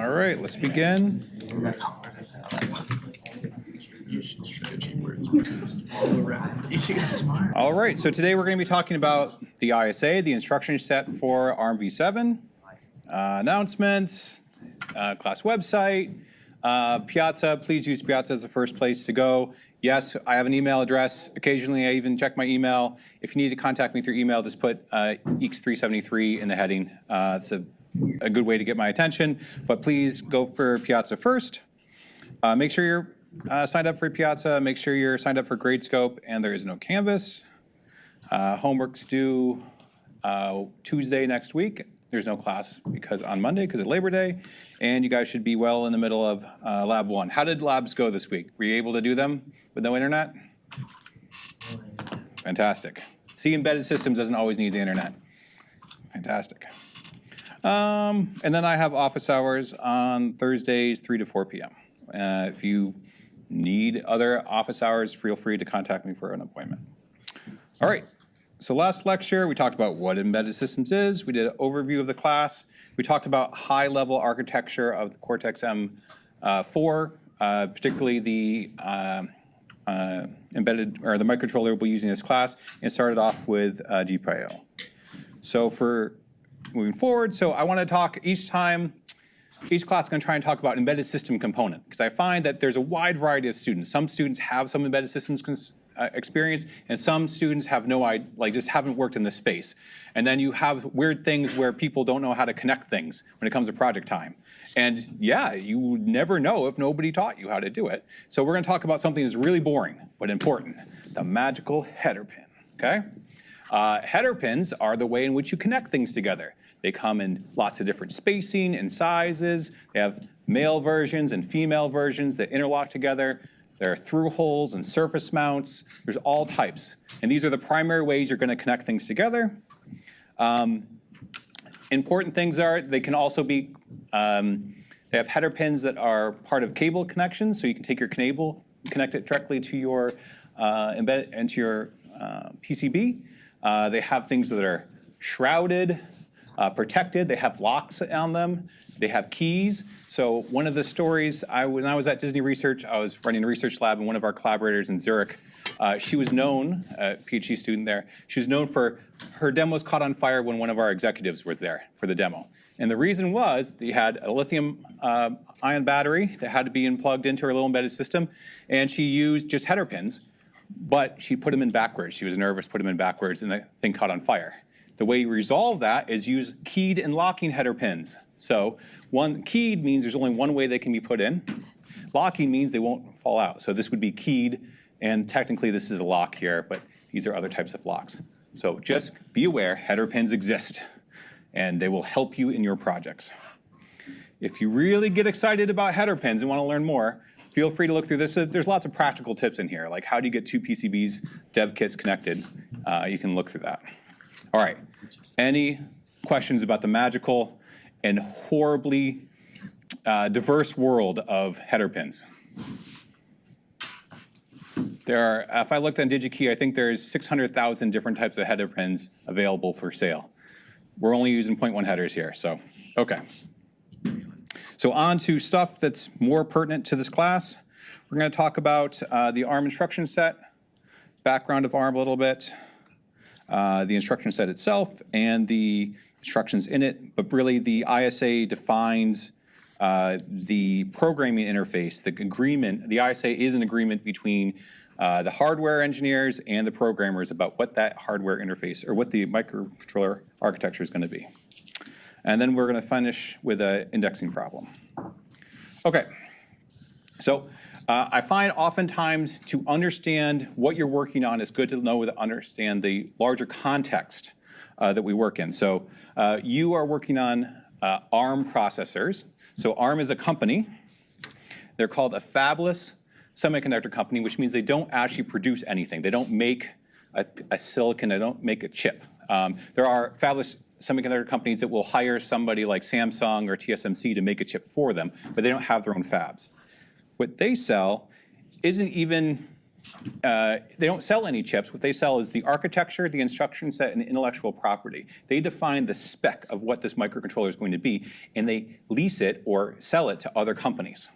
All right, let's begin. All right, so today we're going to be talking about the ISA, the instruction set for ARM v7, announcements, class website, Piazza. Please use Piazza as the first place to go. Yes, I have an email address. Occasionally, I even check my email. If you need to contact me through email, just put EECS373 in the heading. It's a good way to get my attention, but please go for Piazza first. Make sure you're signed up for Piazza. Make sure you're signed up for Gradescope, and there is no Canvas. Homework's due Tuesday next week. There's no class on Monday because of Labor Day, and you guys should be well in the middle of Lab 1. How did labs go this week? Were you able to do them with no internet? Fantastic. See, embedded systems doesn't always need the internet. Fantastic. And then I have office hours on Thursdays, 3 to 4 p.m. If you need other office hours, feel free to contact me for an appointment. All right. So last lecture, we talked about what embedded systems is. We did an overview of the class. We talked about high-level architecture of the Cortex-M4, particularly the embedded or the microcontroller we'll be using in this class, and started off with GPIO. So for moving forward, so I want to talk each class is going to try and talk about embedded system component, because I find that there's a wide variety of students. Some students have some embedded systems experience, and some students have no idea, just haven't worked in this space. And then you have weird things where people don't know how to connect things when it comes to project time. And yeah, you would never know if nobody taught you how to do it. So we're going to talk about something that's really boring but important: the magical header pin. Okay, header pins are the way in which you connect things together. They come in lots of different spacing and sizes. They have male versions and female versions that interlock together. There are through holes and surface mounts. There's all types. And these are the primary ways you're going to connect things together. Important things are they can also be, they have header pins that are part of cable connections. So you can take your cable, connect it directly to your embedded into your PCB. They have things that are shrouded, protected. They have locks on them. They have keys. So one of the stories, when I was at Disney Research, I was running a research lab, and one of our collaborators in Zurich, she was known, a PhD student there, she was known for her demos caught on fire when one of our executives was there for the demo. And the reason was they had a lithium ion battery that had to be plugged into her little embedded system, and she used just header pins, but she put them in backwards. She was nervous, put them in backwards, and the thing caught on fire. The way you resolve that is use keyed and locking header pins. So keyed means there's only one way they can be put in. Locking means they won't fall out. So this would be keyed, and technically this is a lock here, but these are other types of locks. So just be aware, header pins exist, and they will help you in your projects. If you really get excited about header pins and want to learn more, feel free to look through this. There's lots of practical tips in here, like how do you get two PCBs, dev kits connected. You can look through that. All right, any questions about the magical and horribly diverse world of header pins? There are, if I looked on DigiKey, I think there's 600,000 different types of header pins available for sale. We're only using 0.1 headers here, so, okay. So on to stuff that's more pertinent to this class. We're going to talk about the ARM instruction set, background of ARM a little bit, the instruction set itself, and the instructions in it, but really the ISA defines the programming interface, the agreement. The ISA is an agreement between the hardware engineers and the programmers about what that hardware interface or what the microcontroller architecture is going to be. And then we're going to finish with an indexing problem. Okay, so I find oftentimes to understand what you're working on, it's good to know to understand the larger context that we work in. So you are working on ARM processors. So ARM is a company. They're called a fabless semiconductor company, which means they don't actually produce anything. They don't make a silicon. They don't make a chip. There are fabless semiconductor companies that will hire somebody like Samsung or TSMC to make a chip for them, but they don't have their own fabs. What they sell isn't even they don't sell any chips. What they sell is the architecture, the instruction set, and intellectual property. They define the spec of what this microcontroller is going to be, and they lease it or sell it to other companies.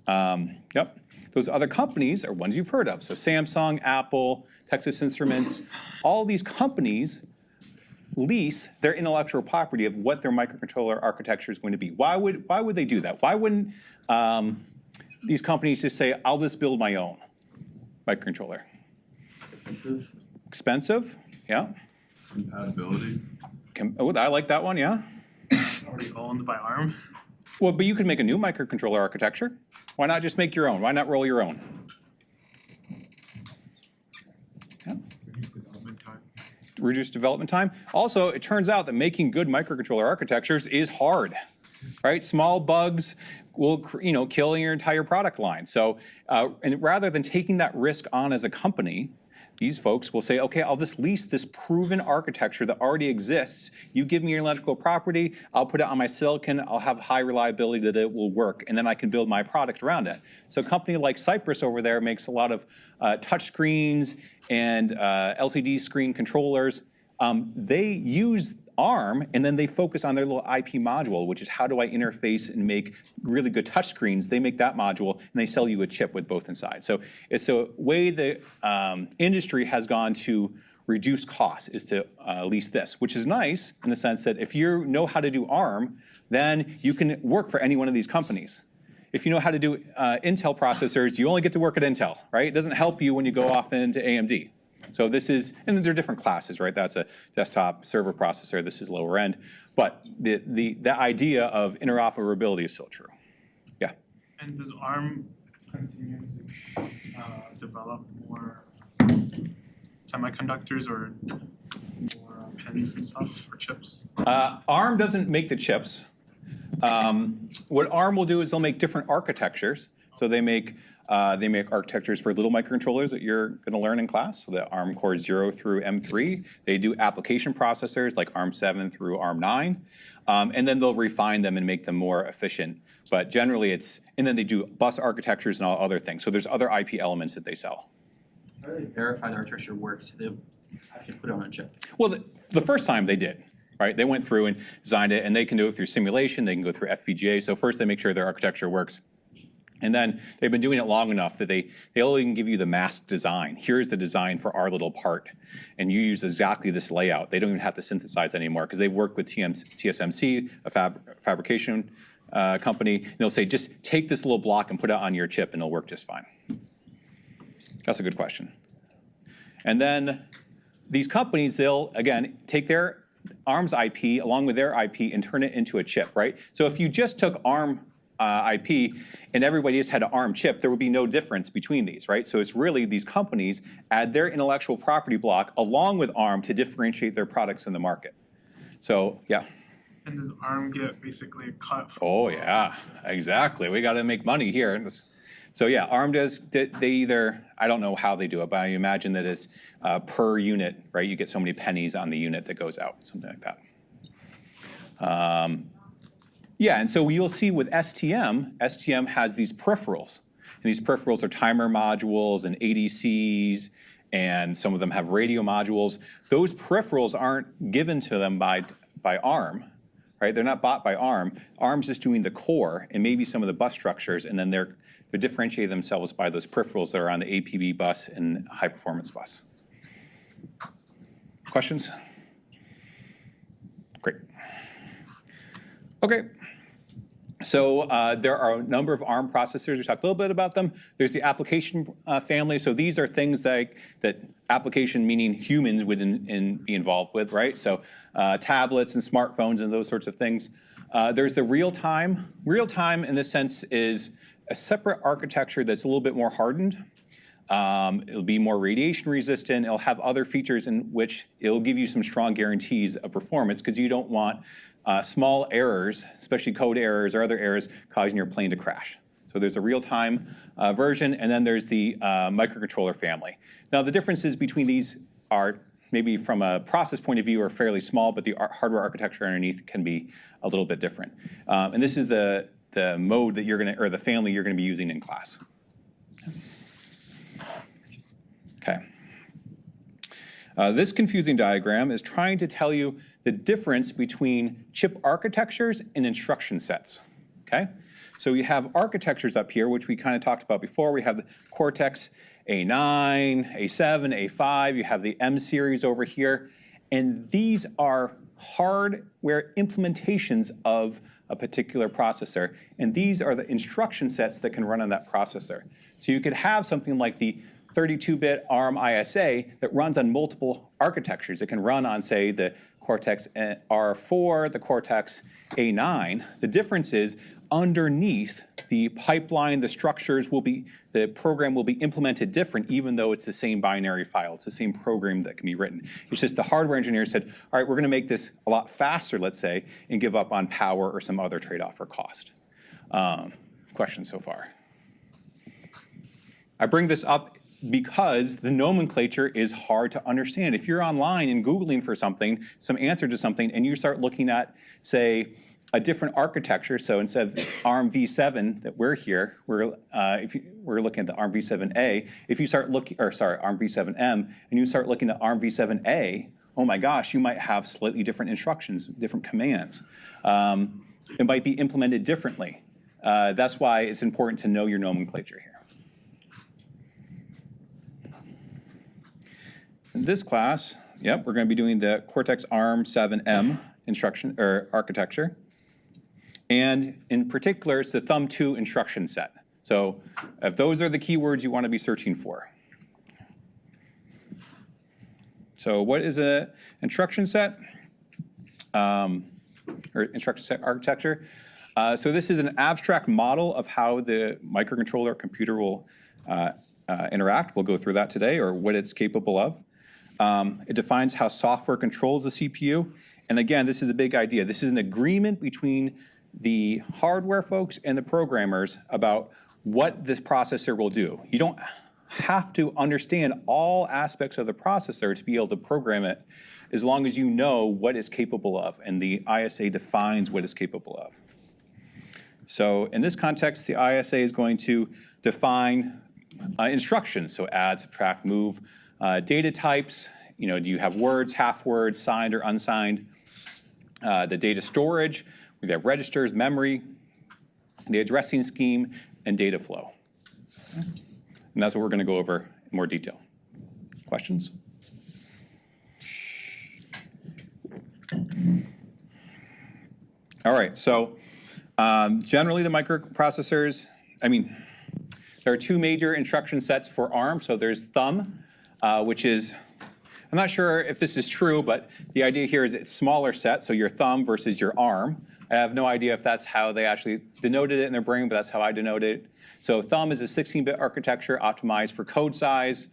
Yep. Those other companies are ones you've heard of. So Samsung, Apple, Texas Instruments, all these companies lease their intellectual property of what their microcontroller architecture is going to be. Why would they do that? Why wouldn't these companies just say, I'll just build my own microcontroller? Expensive. Expensive, yeah. Compatibility. Oh, I like that one, yeah. Already owned by ARM. Well, but you could make a new microcontroller architecture. Why not just make your own? Why not roll your own? Yeah. Reduce development time. Reduce development time. Also, it turns out that making good microcontroller architectures is hard, right? Small bugs will, kill your entire product line. So, and rather than taking that risk on as a company, these folks will say, okay, I'll just lease this proven architecture that already exists. You give me your intellectual property, I'll put it on my silicon, I'll have high reliability that it will work, and then I can build my product around it. So a company like Cypress over there makes a lot of touch screens and LCD screen controllers. They use ARM, and then they focus on their little IP module, which is how do I interface and make really good touch screens. They make that module, and they sell you a chip with both inside. So it's a way the industry has gone to reduce costs is to lease this, which is nice in the sense that if you know how to do ARM, then you can work for any one of these companies. If you know how to do Intel processors, you only get to work at Intel, right? It doesn't help you when you go off into AMD. So this is, and there are different classes, right? That's a desktop server processor. This is lower end. But the idea of interoperability is still true. Yeah? And does ARM continue to develop more semiconductors or more pins and stuff or chips? ARM doesn't make the chips. What ARM will do is they'll make different architectures. So they make architectures for little microcontrollers that you're going to learn in class, so the ARM Core 0 through M3. They do application processors like ARM 7 through ARM 9, and then they'll refine them and make them more efficient. But generally and then they do bus architectures and all other things. So there's other IP elements that they sell. How do they verify the architecture works? They actually put it on a chip. Well, the first time they did. Right? They went through and designed it, and they can do it through simulation. They can go through FPGA. So first they make sure their architecture works. And then they've been doing it long enough that they'll even give you the mask design. Here's the design for our little part. And you use exactly this layout. They don't even have to synthesize anymore because they've worked with TSMC, a fabrication company. And they'll say, just take this little block and put it on your chip and it'll work just fine. That's a good question. And then these companies, they'll, again, take their ARM's IP along with their IP and turn it into a chip, right? So if you just took ARM IP and everybody just had an ARM chip, there would be no difference between these, right? So it's really these companies add their intellectual property block along with ARM to differentiate their products in the market. So, yeah. And does ARM get basically a cut? Oh, yeah, exactly. We got to make money here. So, yeah, ARM does, they either, I don't know how they do it, but I imagine that it's per unit, right? You get so many pennies on the unit that goes out, something like that. Yeah, and so you'll see with STM has these peripherals. And these peripherals are timer modules and ADCs, and some of them have radio modules. Those peripherals aren't given to them by ARM, right? They're not bought by ARM. ARM's just doing the core and maybe some of the bus structures, and then they're differentiating themselves by those peripherals that are on the APB bus and high performance bus. Questions? Great. Okay. So there are a number of ARM processors. We talked a little bit about them. There's the application family. So these are things that application meaning humans would be involved with, right? So tablets and smartphones and those sorts of things. There's the real-time. Real-time in this sense is a separate architecture that's a little bit more hardened. It'll be more radiation resistant. It'll have other features in which it'll give you some strong guarantees of performance because you don't want small errors, especially code errors or other errors, causing your plane to crash. So there's a real-time version, and then there's the microcontroller family. Now the differences between these are maybe from a process point of view are fairly small, but the hardware architecture underneath can be a little bit different. And this is the mode that you're going to, or the family you're going to be using in class. This confusing diagram is trying to tell you the difference between chip architectures and instruction sets, okay? So you have architectures up here, which we kind of talked about before. We have the Cortex A9, A7, A5. You have the M series over here. And these are hardware implementations of a particular processor. And these are the instruction sets that can run on that processor. So you could have something like the 32-bit ARM ISA that runs on multiple architectures. It can run on, say, the Cortex R4, the Cortex A9. The difference is underneath the pipeline, the structures will be, the program will be implemented different, even though it's the same binary file. It's the same program that can be written. It's just the hardware engineer said, all right, we're going to make this a lot faster, let's say, and give up on power or some other trade-off or cost. Questions so far? I bring this up because the nomenclature is hard to understand. If you're online and Googling for something, some answer to something, and you start looking at, say, a different architecture, so instead of ARM v7 that we're here, we're looking at the ARM v7A. If you start looking, or sorry, ARM v7M, and you start looking at ARM v7A, oh my gosh, you might have slightly different instructions, different commands. It might be implemented differently. That's why it's important to know your nomenclature here. In this class, yep, we're going to be doing the Cortex ARM7M instruction or architecture. And in particular, it's the Thumb2 instruction set. So if those are the keywords you want to be searching for. So what is an instruction set? Or instruction set architecture? So this is an abstract model of how the microcontroller or computer will interact. We'll go through that today, or what it's capable of. It defines how software controls the CPU. And again, this is the big idea. This is an agreement between the hardware folks and the programmers about what this processor will do. You don't have to understand all aspects of the processor to be able to program it, as long as you know what it's capable of, and the ISA defines what it's capable of. So in this context, the ISA is going to define instructions, so add, subtract, move, data types. Do you have words, half words, signed or unsigned? The data storage, we have registers, memory, the addressing scheme, and data flow. And that's what we're going to go over in more detail. Questions? All right, so generally the microprocessors, there are two major instruction sets for ARM. So there's Thumb, which is, I'm not sure if this is true, but the idea here is it's smaller set, so your Thumb versus your ARM. I have no idea if that's how they actually denoted it in their brain, but that's how I denoted it. So Thumb is a 16-bit architecture optimized for code size,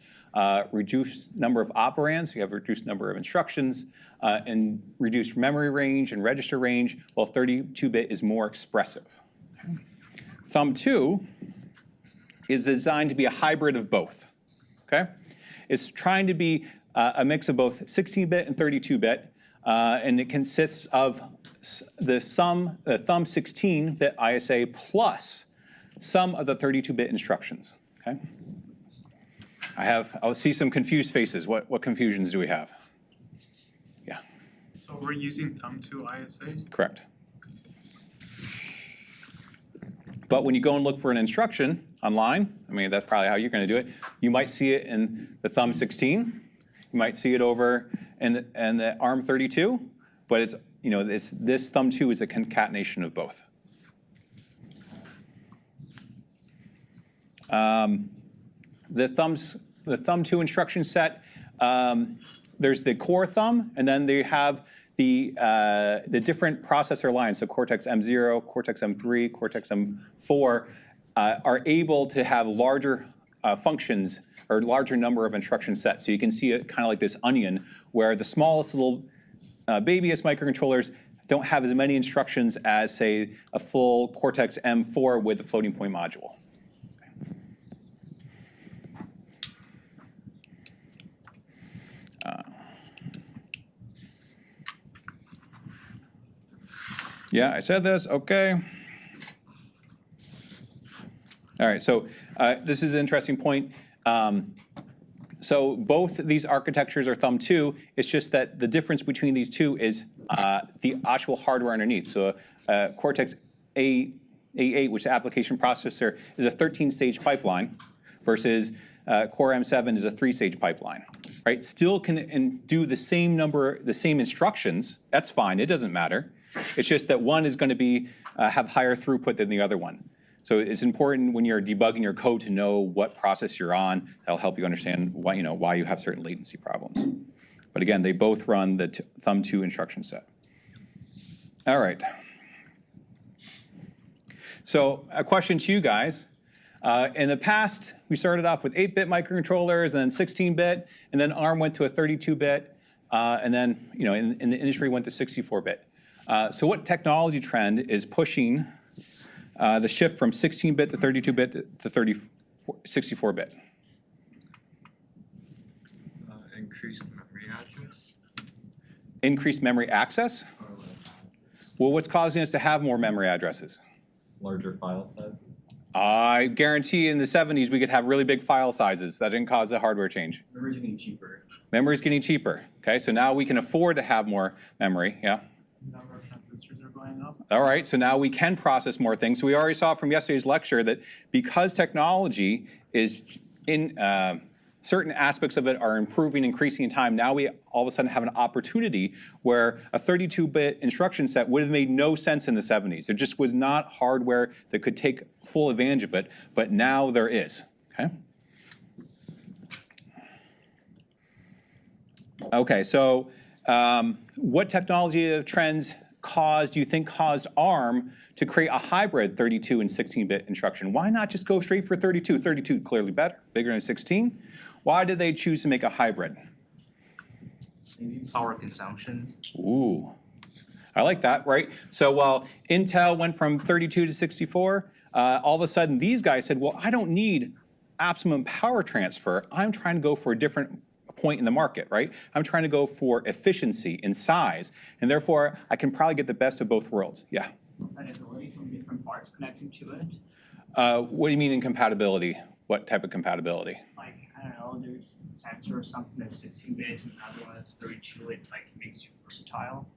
reduced number of operands, so you have a reduced number of instructions, and reduced memory range and register range, while 32-bit is more expressive. Thumb 2 is designed to be a hybrid of both, okay? It's trying to be a mix of both 16-bit and 32-bit, and it consists of the Thumb 16-bit ISA plus some of the 32-bit instructions, okay? I'll see some confused faces. What confusions do we have? Yeah. So we're using Thumb2 ISA? Correct. But when you go and look for an instruction online, that's probably how you're going to do it. You might see it in the Thumb 16. You might see it over in the ARM 32. But this Thumb 2 is a concatenation of both. The Thumb 2 instruction set, there's the core Thumb, and then they have the different processor lines. So Cortex M0, Cortex M3, Cortex M4 are able to have larger functions or larger number of instruction sets. So you can see it kind of like this onion, where the smallest little babyest microcontrollers don't have as many instructions as, say, a full Cortex M4 with the floating point module. Yeah, I said this, okay. All right, so this is an interesting point. So both these architectures are Thumb 2. It's just that the difference between these two is the actual hardware underneath. So Cortex A8, which is the application processor, is a 13-stage pipeline versus Core M7 is a 3-stage pipeline. Right? Still can do the same instructions. That's fine. It doesn't matter. It's just that one is going to be have higher throughput than the other one. So it's important when you're debugging your code to know what process you're on. That'll help you understand why you have certain latency problems. But again, they both run the Thumb 2 instruction set. All right. So a question to you guys. In the past, we started off with 8-bit microcontrollers and then 16-bit, and then ARM went to a 32-bit, and then in the industry went to 64-bit. So what technology trend is pushing the shift from 16-bit to 32-bit to 64-bit? Increased memory address. Increased memory access? Well, what's causing us to have more memory addresses? Larger file sizes. I guarantee in the 70s we could have really big file sizes. That didn't cause a hardware change. Memory's getting cheaper. Memory's getting cheaper. Okay, so now we can afford to have more memory. Yeah. Number of transistors are going up. All right, so now we can process more things. So we already saw from yesterday's lecture that because technology is in certain aspects of it are improving, increasing in time, now we all of a sudden have an opportunity where a 32-bit instruction set would have made no sense in the 70s. There just was not hardware that could take full advantage of it, but now there is. Okay. Okay, so what technology trends do you think caused ARM to create a hybrid 32 and 16-bit instruction? Why not just go straight for 32? 32 clearly better, bigger than 16. Why did they choose to make a hybrid? Maybe power consumption. Ooh, I like that, right? So while Intel went from 32 to 64, all of a sudden these guys said, well, I don't need optimum power transfer. I'm trying to go for a different point in the market, right? I'm trying to go for efficiency in size, and therefore I can probably get the best of both worlds. Yeah. Compatibility from different parts connecting to it. What do you mean in compatibility? What type of compatibility? Like, I don't know, there's a sensor or something that's 16-bit and another one that's 32. It like makes you versatile.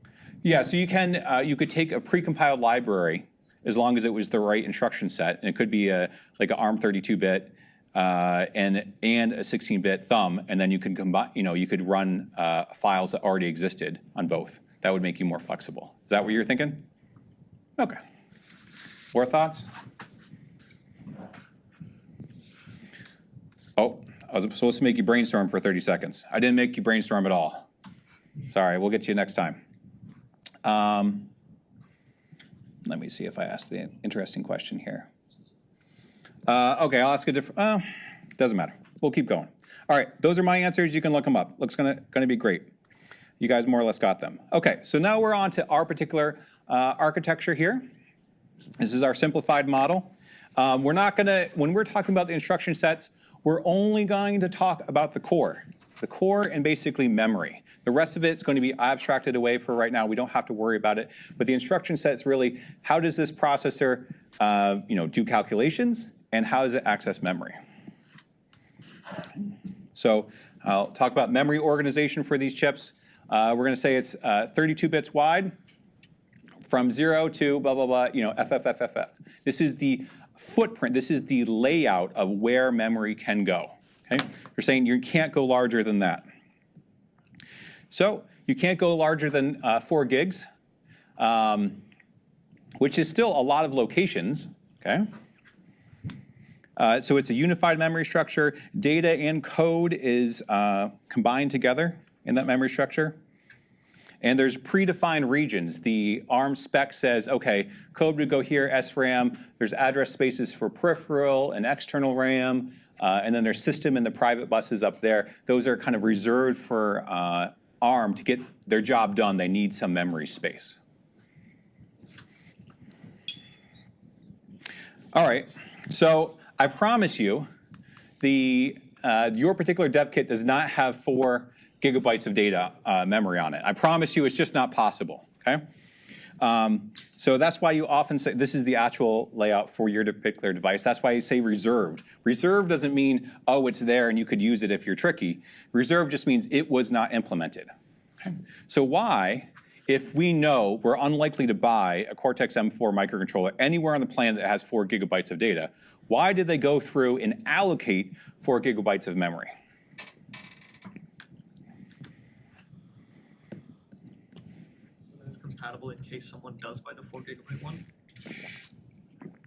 Yeah, so you could take a precompiled library as long as it was the right instruction set, and it could be like an ARM 32-bit and a 16-bit thumb, and then you could combine. You could run files that already existed on both. That would make you more flexible. Is that what you're thinking? Okay. More thoughts? Oh, I was supposed to make you brainstorm for 30 seconds. I didn't make you brainstorm at all. Sorry, we'll get to you next time. Let me see if I ask the interesting question here. Okay, I'll ask a different, doesn't matter. We'll keep going. All right, those are my answers. You can look them up. Looks gonna be great. You guys more or less got them. Okay, so now we're on to our particular architecture here. This is our simplified model. We're not gonna, when we're talking about the instruction sets, we're only going to talk about the core and basically memory. The rest of it's going to be abstracted away for right now. We don't have to worry about it. But the instruction set is really how does this processor do calculations and how does it access memory? So I'll talk about memory organization for these chips. We're going to say it's 32 bits wide from 0 to blah, blah, blah, FFFFF. This is the footprint. This is the layout of where memory can go. Okay? You're saying you can't go larger than that. So you can't go larger than 4 gigs, which is still a lot of locations. Okay? So it's a unified memory structure. Data and code is combined together in that memory structure. And there's predefined regions. The ARM spec says, okay, code would go here, SRAM. There's address spaces for peripheral and external RAM. And then there's system and the private buses up there. Those are kind of reserved for ARM to get their job done. They need some memory space. All right, so I promise you, your particular dev kit does not have 4 gigabytes of data memory on it. I promise you it's just not possible, okay? So that's why you often say, this is the actual layout for your particular device. That's why you say reserved. Reserved doesn't mean, oh, it's there and you could use it if you're tricky. Reserved just means it was not implemented. Okay. So why, if we know we're unlikely to buy a Cortex-M4 microcontroller anywhere on the planet that has 4 gigabytes of data, why did they go through and allocate 4 gigabytes of memory? Compatible in case someone does buy the 4 gigabyte one?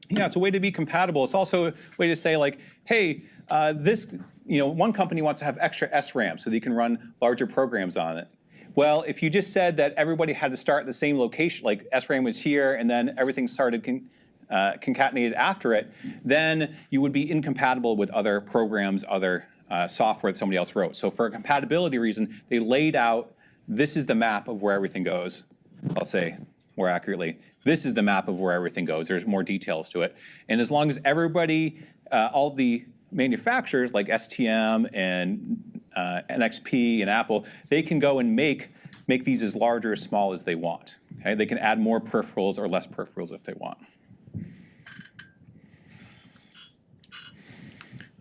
Yeah, it's a way to be compatible. It's also a way to say like, hey, one company wants to have extra SRAM so they can run larger programs on it. Well, if you just said that everybody had to start at the same location, like SRAM was here and then everything started concatenated after it, then you would be incompatible with other programs, other software that somebody else wrote. So for a compatibility reason, they laid out, this is the map of where everything goes. I'll say more accurately, this is the map of where everything goes. There's more details to it. And as long as everybody, all the manufacturers like STM and NXP and Apple, they can go and make these as large or as small as they want. Okay? They can add more peripherals or less peripherals if they want.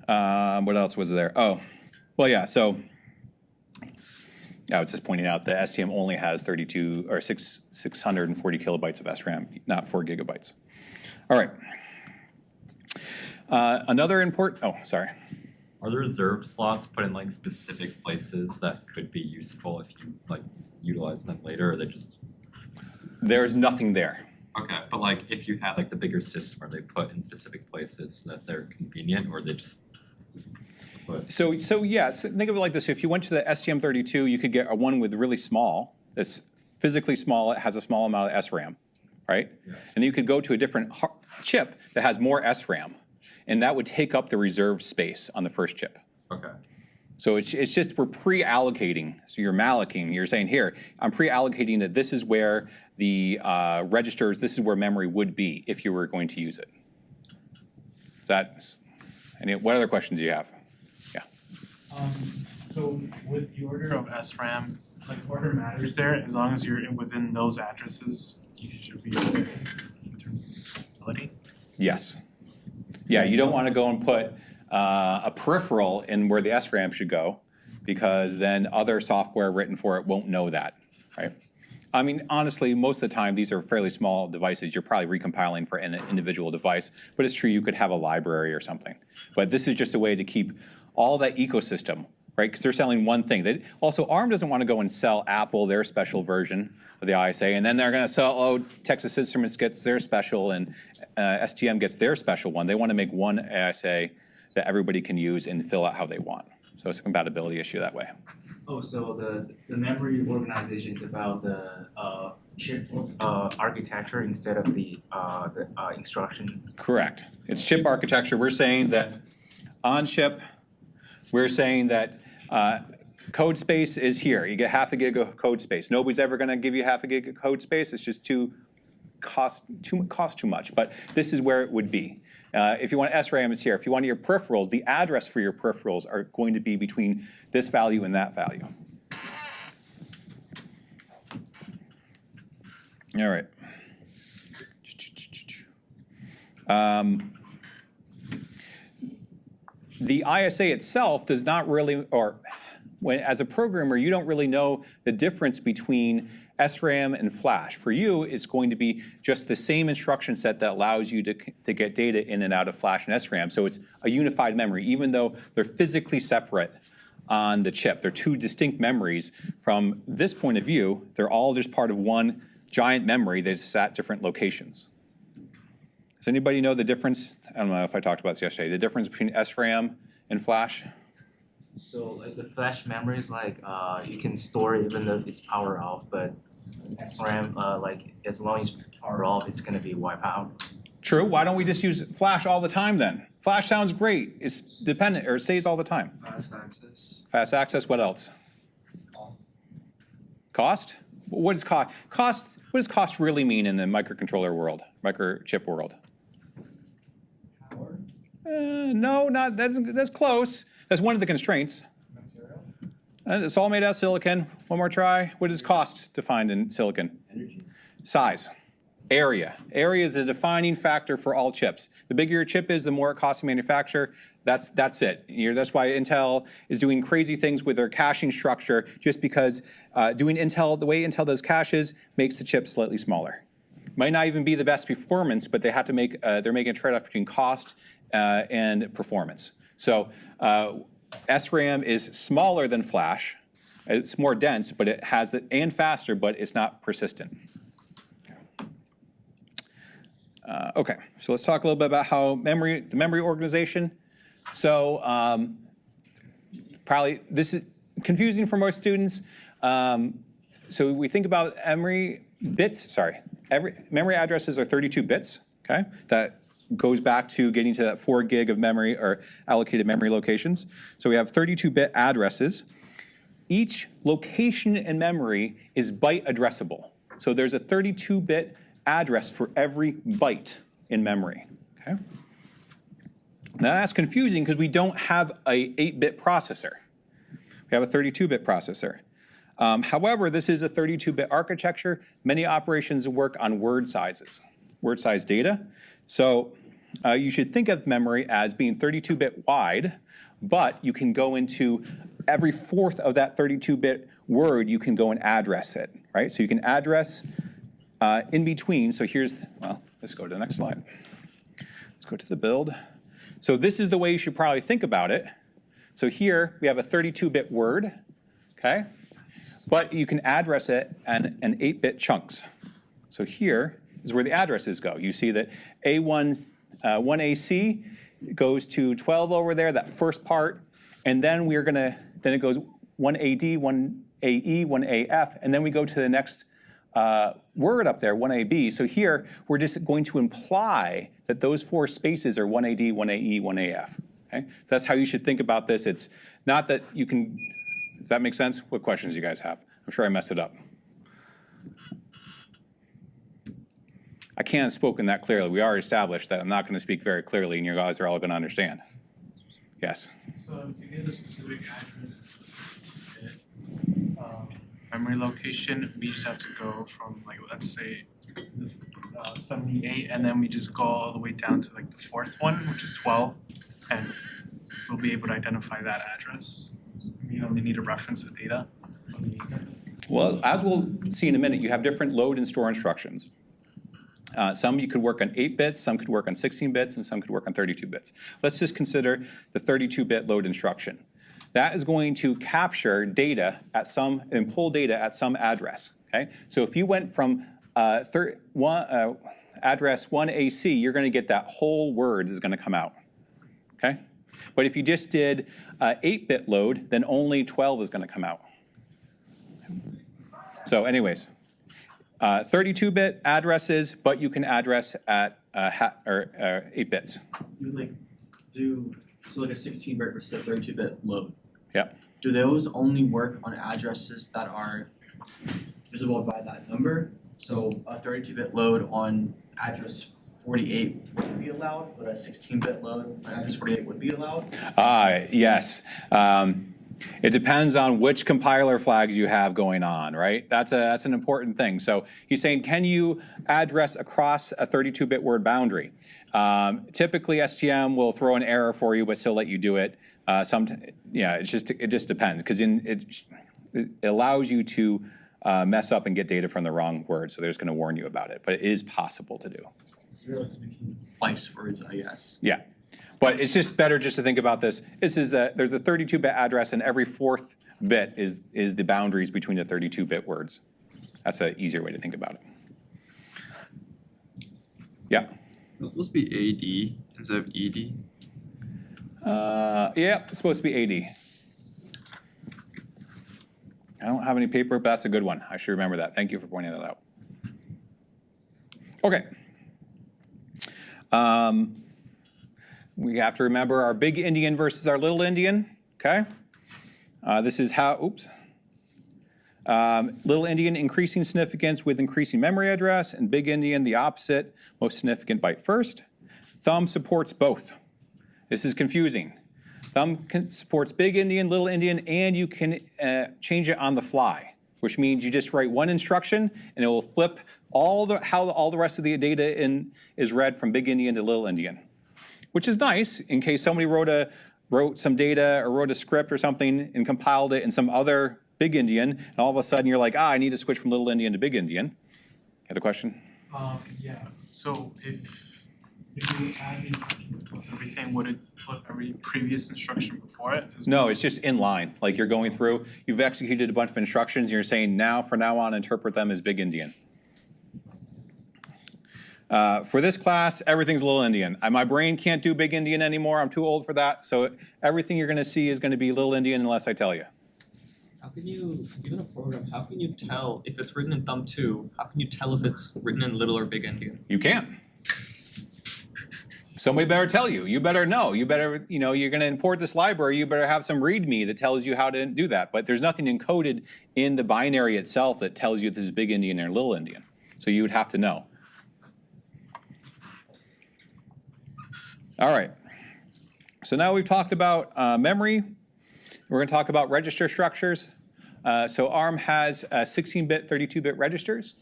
What else was there? Oh, well, yeah, so I was just pointing out that STM only has 640 kilobytes of SRAM, not 4 gigabytes. All right. Another important, oh, sorry. Are the reserved slots put in like specific places that could be useful if you like utilize them later, or they just? There's nothing there. Okay, but like if you had like the bigger system, are they put in specific places that they're convenient, or they just? So yeah, so think of it like this. If you went to the STM32, you could get a one with really small, that's physically small, it has a small amount of SRAM, right? Yes. And you could go to a different chip that has more SRAM, and that would take up the reserved space on the first chip. Okay. So it's just we're pre-allocating. So you're mallocating. You're saying, here, I'm pre-allocating that this is where the registers, this is where memory would be if you were going to use it. What other questions do you have? So with the order of SRAM, like order matters there, as long as you're within those addresses, you should be okay in terms of ability. Yes. Yeah, you don't want to go and put a peripheral in where the SRAM should go, because then other software written for it won't know that, right? I mean, honestly, most of the time, these are fairly small devices. You're probably recompiling for an individual device, but it's true you could have a library or something. But this is just a way to keep all that ecosystem, right? Because they're selling one thing. Also, ARM doesn't want to go and sell Apple their special version of the ISA, and then they're going to sell, Texas Instruments gets their special, and STM gets their special one. They want to make one ISA that everybody can use and fill out how they want. So it's a compatibility issue that way. Oh, so the memory organization is about the chip architecture instead of the instructions. Correct. It's chip architecture. We're saying that on chip, we're saying that code space is here. You get half a gig of code space. Nobody's ever going to give you half a gig of code space. It's just cost too much. But this is where it would be. If you want SRAM, it's here. If you want your peripherals, the address for your peripherals are going to be between this value and that value. All right. The ISA itself does not really, as a programmer, you don't really know the difference between SRAM and flash. For you, it's going to be just the same instruction set that allows you to get data in and out of flash and SRAM. So it's a unified memory, even though they're physically separate on the chip. They're two distinct memories. From this point of view, they're all just part of one giant memory that's at different locations. Does anybody know the difference? I don't know if I talked about this yesterday. The difference between SRAM and flash? So like the flash memory is like you can store it even though it's power off, but SRAM like as long as it's power off, it's going to be wiped out. True. Why don't we just use flash all the time then? Flash sounds great. It's dependent, or it stays all the time. Fast access. Fast access. What else? Cost? What is cost? What does cost really mean in the microcontroller world, microchip world? No, not that's close. That's one of the constraints. It's all made out of silicon. One more try. What is cost defined in silicon? Energy. Size. Area. Area is a defining factor for all chips. The bigger your chip is, the more it costs to manufacture. That's it. That's why Intel is doing crazy things with their caching structure, just because doing the way Intel does caches makes the chip slightly smaller. Might not even be the best performance, but they have to make they're making a trade-off between cost and performance. So SRAM is smaller than Flash. It's more dense, but it has it and faster, but it's not persistent. Okay, so let's talk a little bit about how the memory organization. So probably this is confusing for most students. So we think about memory bits. Memory addresses are 32 bits. Okay, that goes back to getting to that 4 gig of memory or allocated memory locations. So we have 32-bit addresses. Each location in memory is byte addressable. So there's a 32-bit address for every byte in memory. Okay. Now that's confusing because we don't have a 8-bit processor. We have a 32-bit processor. However, this is a 32-bit architecture. Many operations work on word sizes, word size data. So you should think of memory as being 32-bit wide, but you can go into every fourth of that 32-bit word, you can go and address it, right? So you can address in between. So let's go to the next slide. Let's go to the build. So this is the way you should probably think about it. So here we have a 32-bit word, okay? But you can address it in 8-bit chunks. So here is where the addresses go. You see that A1AC goes to 12 over there, that first part, and then then it goes 1AD, 1AE, 1AF, and then we go to the next word up there, 1AB. So here, we're just going to imply that those 4 spaces are 1AD, 1AE, 1AF. Okay? So that's how you should think about this. It's not that you can, does that make sense? What questions do you guys have? I'm sure I messed it up. I can't have spoken that clearly. We already established that I'm not going to speak very clearly, and you guys are all going to understand. Yes? So to get a specific address, memory location, we just have to go from, like, let's say 78, and then we just go all the way down to like the 4th one, which is 12, and we'll be able to identify that address. We only need a reference of data. Well, as we'll see in a minute, you have different load and store instructions. Some you could work on 8 bits, some could work on 16 bits, and some could work on 32 bits. Let's just consider the 32-bit load instruction. That is going to capture data and pull data at some address. Okay? So if you went from address 1AC, you're going to get that whole word is going to come out. Okay? But if you just did 8-bit load, then only 12 is going to come out. So anyways, 32-bit addresses, but you can address at 8 bits. You like do so like a 16-bit versus a 32-bit load. Yep. Do those only work on addresses that are visible by that number? So a 32-bit load on address 48 wouldn't be allowed, but a 16-bit load on address 48 would be allowed? Yes. It depends on which compiler flags you have going on, right? That's an important thing. So he's saying, can you address across a 32-bit word boundary? Typically, STM will throw an error for you, but still let you do it. It just depends, because it allows you to mess up and get data from the wrong word. So they're just going to warn you about it, but it is possible to do. Splice words, I guess. Yeah. But it's just better just to think about this. There's a 32-bit address, and every 4th bit is the boundaries between the 32-bit words. That's an easier way to think about it. Yeah? It's supposed to be AD instead of ED. Yeah, it's supposed to be AD. I don't have any paper, but that's a good one. I should remember that. Thank you for pointing that out. Okay. We have to remember our big Indian versus our little Indian, okay? This is how, little Indian increasing significance with increasing memory address, and big Indian the opposite, most significant byte first. Thumb supports both. This is confusing. Thumb supports big Indian, little Indian, and you can change it on the fly, which means you just write one instruction and it will flip how all the rest of the data is read from big endian to little endian, which is nice in case somebody wrote some data or wrote a script or something and compiled it in some other big endian, and all of a sudden you're like, I need to switch from little endian to big endian. Had a question? Yeah, so if you add the instructions to everything, would it flip every previous instruction before it? No, it's just in line. Like you're going through, you've executed a bunch of instructions, and you're saying from now on, interpret them as big endian. For this class, everything's little endian. My brain can't do big endian anymore. I'm too old for that. So everything you're going to see is going to be little endian unless I tell you. How can you, given a program, how can you tell if it's written in thumb 2, how can you tell if it's written in little or big endian? You can't. Somebody better tell you. You better know. You better, you're going to import this library. You better have some README that tells you how to do that. But there's nothing encoded in the binary itself that tells you if this is big endian or little endian. So you would have to know. All right. So now we've talked about memory. We're going to talk about register structures. So ARM has 16-bit, 32-bit registers.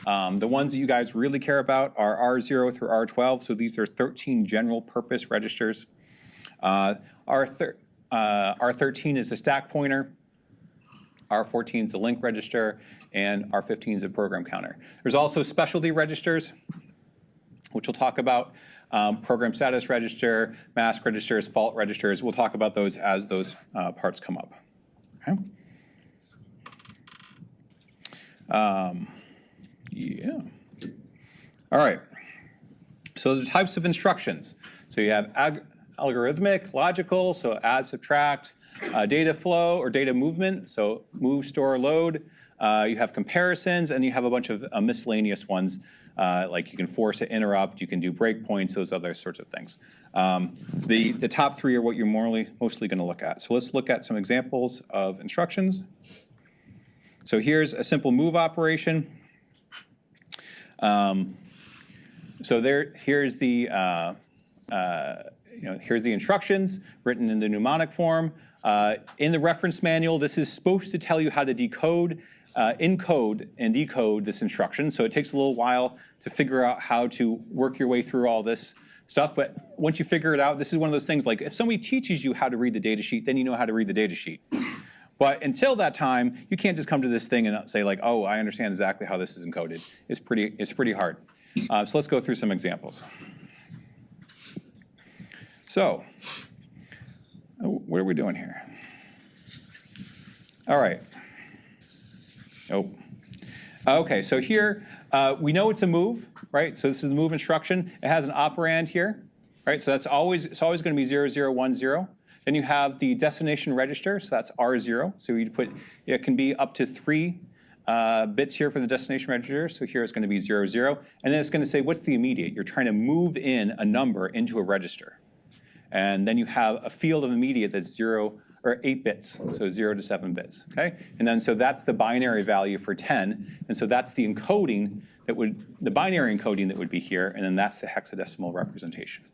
The ones that you guys really care about are R0 through R12. So these are 13 general purpose registers. R13 is the stack pointer. R14 is the link register. And R15 is a program counter. There's also specialty registers, which we'll talk about. Program status register, mask registers, fault registers. We'll talk about those as those parts come up. Okay. Yeah. All right. So the types of instructions. So you have algorithmic, logical, so add, subtract, data flow or data movement, so move, store, load. You have comparisons, and you have a bunch of miscellaneous ones. Like you can force an interrupt, you can do breakpoints, those other sorts of things. The top three are what you're mostly going to look at. So let's look at some examples of instructions. So here's a simple move operation. Here's the instructions written in the mnemonic form. In the reference manual, this is supposed to tell you how to decode, encode, and decode this instruction. So it takes a little while to figure out how to work your way through all this stuff. But once you figure it out, this is one of those things like if somebody teaches you how to read the data sheet, then you know how to read the data sheet. But until that time, you can't just come to this thing and say like, oh, I understand exactly how this is encoded. It's pretty hard. So let's go through some examples. So what are we doing here? All right. Oh. Okay, so here we know it's a move, right? So this is the move instruction. It has an operand here, right? So it's always going to be 0, 0, 1, 0. Then you have the destination register, so that's R0. So you put it can be up to 3 bits here for the destination register. So here it's going to be 0, 0. And then it's going to say, what's the immediate? You're trying to move in a number into a register. And then you have a field of immediate that's 0 or 8 bits, so 0 to 7 bits, okay? And then so that's the binary value for 10, and so that's the encoding the binary encoding that would be here, and then that's the hexadecimal representation.